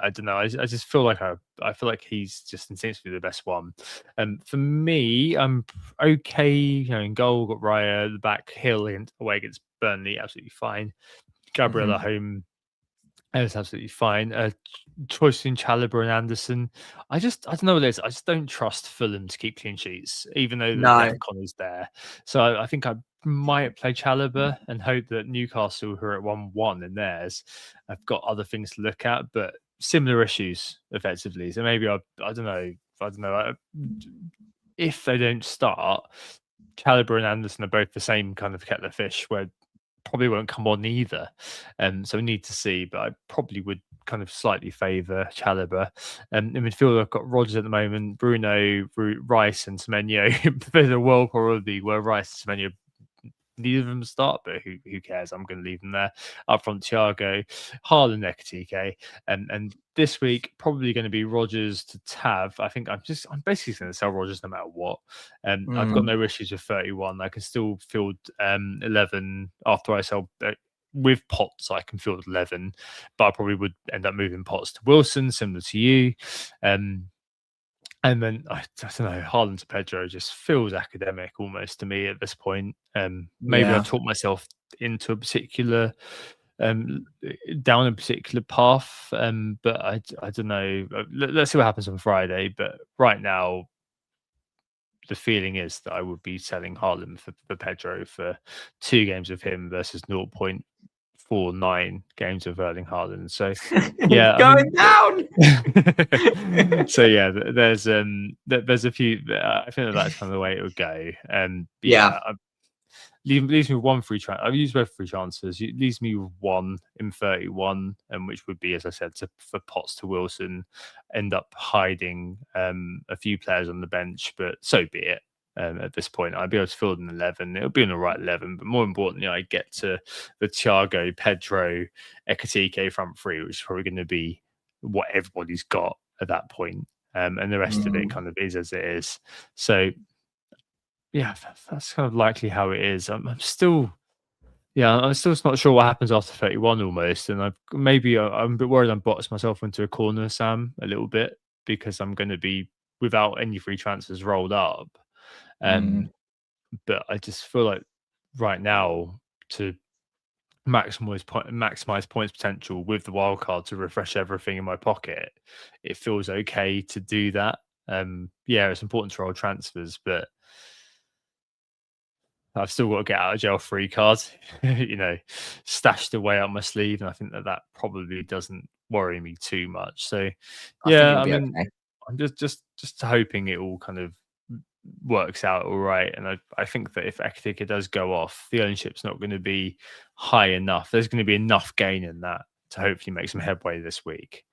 don't know. I just feel like I feel like he's just instinctively the best one. For me, I'm okay. In goal, got Raya, the back, Hill and away against Burnley, absolutely fine. Gabriel at home. It's absolutely fine. Choice in Chalobah and Anderson. I don't know what it is. I just don't trust Fulham to keep clean sheets, even though the DEFCON is there. So I think I might play Chalobah and hope that Newcastle, who are at 1-1 in theirs, have got other things to look at, but similar issues effectively. So maybe I don't know. If they don't start, Chalobah and Anderson are both the same kind of kettle of fish where probably won't come on either. So we need to see, but I probably would kind of slightly favour Chalobah. In midfield, I've got Rodgers at the moment, Bruno, Rice and Semenyo. There's a world probably where Rice and Semenyo neither of them start, but who cares? I'm going to leave them there. Up front, Thiago, Haaland, Ekatike, and this week probably going to be Rodgers to Tav. I think I'm basically going to sell Rodgers no matter what. I've got no issues with 31. I can still field 11 after I sell. With Potts, I can field 11, but I probably would end up moving Potts to Wilson, similar to you. And then I don't know, Haaland to Pedro just feels academic almost to me at this point. Maybe I've taught myself into a particular down a particular path, but I don't know. Let's see what happens on Friday. But right now, the feeling is that I would be selling Haaland for Pedro for 2 games of him versus 0.49 games of Erling Haaland. So yeah, going down. So yeah, there's a few. I think that's kind of the way it would go. Leaves me with 1 free transfer. I've used both free transfers. It leaves me with 1 in 31, which would be, as I said, for Potts to Wilson, end up hiding a few players on the bench, but so be it. At this point, I'd be able to field an 11. It'll be in the right 11, but more importantly, I get to the Thiago, Pedro, Ekatike front three, which is probably going to be what everybody's got at that point. And the rest of it kind of is as it is. So yeah, that's kind of likely how it is. I'm still not sure what happens after 31 almost. And I'm a bit worried I'm boxed myself into a corner, Sam, a little bit, because I'm going to be without any free transfers rolled up. But I just feel like right now to maximize points potential with the wild card to refresh everything in my pocket, it feels okay to do that. It's important to roll transfers, but I've still got to get out of jail free cards, stashed away up my sleeve, and I think that probably doesn't worry me too much. So, okay. I'm just hoping it all kind of works out all right. And I think that if Ekatike does go off, the ownership's not going to be high enough. There's going to be enough gain in that to hopefully make some headway this week.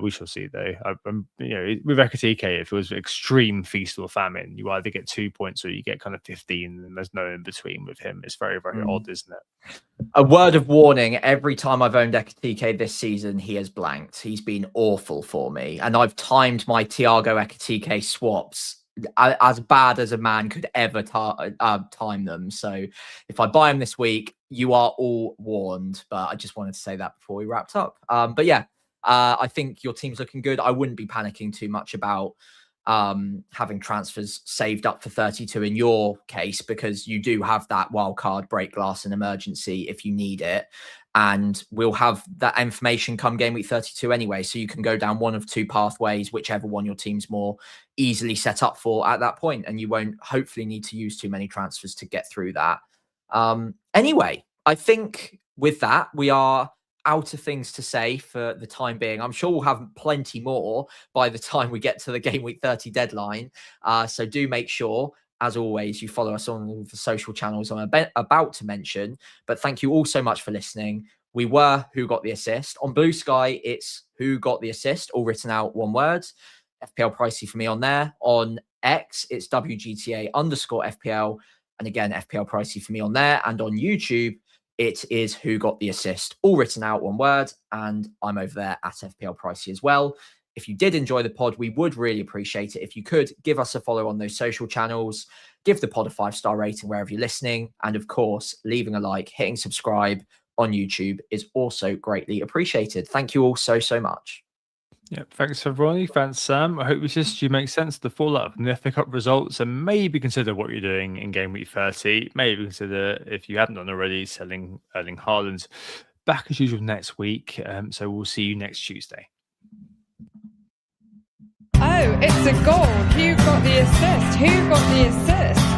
We shall see, though. With Ekatike, if it was extreme feast or famine, you either get 2 points or you get kind of 15, and there's no in between with him. It's very, very odd, isn't it? A word of warning: every time I've owned Ekatike this season, he has blanked. He's been awful for me, and I've timed my Thiago Ekatike swaps as bad as a man could ever time them. So if I buy him this week, you are all warned. But I just wanted to say that before we wrapped up. But yeah. I think your team's looking good. I wouldn't be panicking too much about having transfers saved up for 32 in your case, because you do have that wild card break glass and emergency if you need it. And we'll have that information come game week 32 anyway. So you can go down one of 2 pathways, whichever one your team's more easily set up for at that point. And you won't hopefully need to use too many transfers to get through that. Anyway, I think with that, we are out of things to say for the time being. I'm sure we'll have plenty more by the time we get to the Game Week 30 deadline. So do make sure, as always, you follow us on the social channels I'm about to mention. But thank you all so much for listening. We were Who Got the Assist. On Blue Sky, it's Who Got the Assist, all written out one word. FPL Pricey for me on there. On X, it's WGTA_FPL. And again, FPL Pricey for me on there. And on YouTube, it is Who Got the Assist, all written out one word. And I'm over there at FPL Pricey as well. If you did enjoy the pod, we would really appreciate it if you could give us a follow on those social channels, give the pod a 5-star rating wherever you're listening, and of course, leaving a like, hitting subscribe on YouTube is also greatly appreciated. Thank you all so much. Yeah, thanks everybody. Thanks, Sam. I hope this issue makes sense of the fallout from the FA Cup results, and maybe consider what you're doing in Game Week 30. Maybe consider, if you haven't done already, selling Erling Haaland. Back as usual next week. So we'll see you next Tuesday. Oh, it's a goal. Who got the assist? Who got the assist?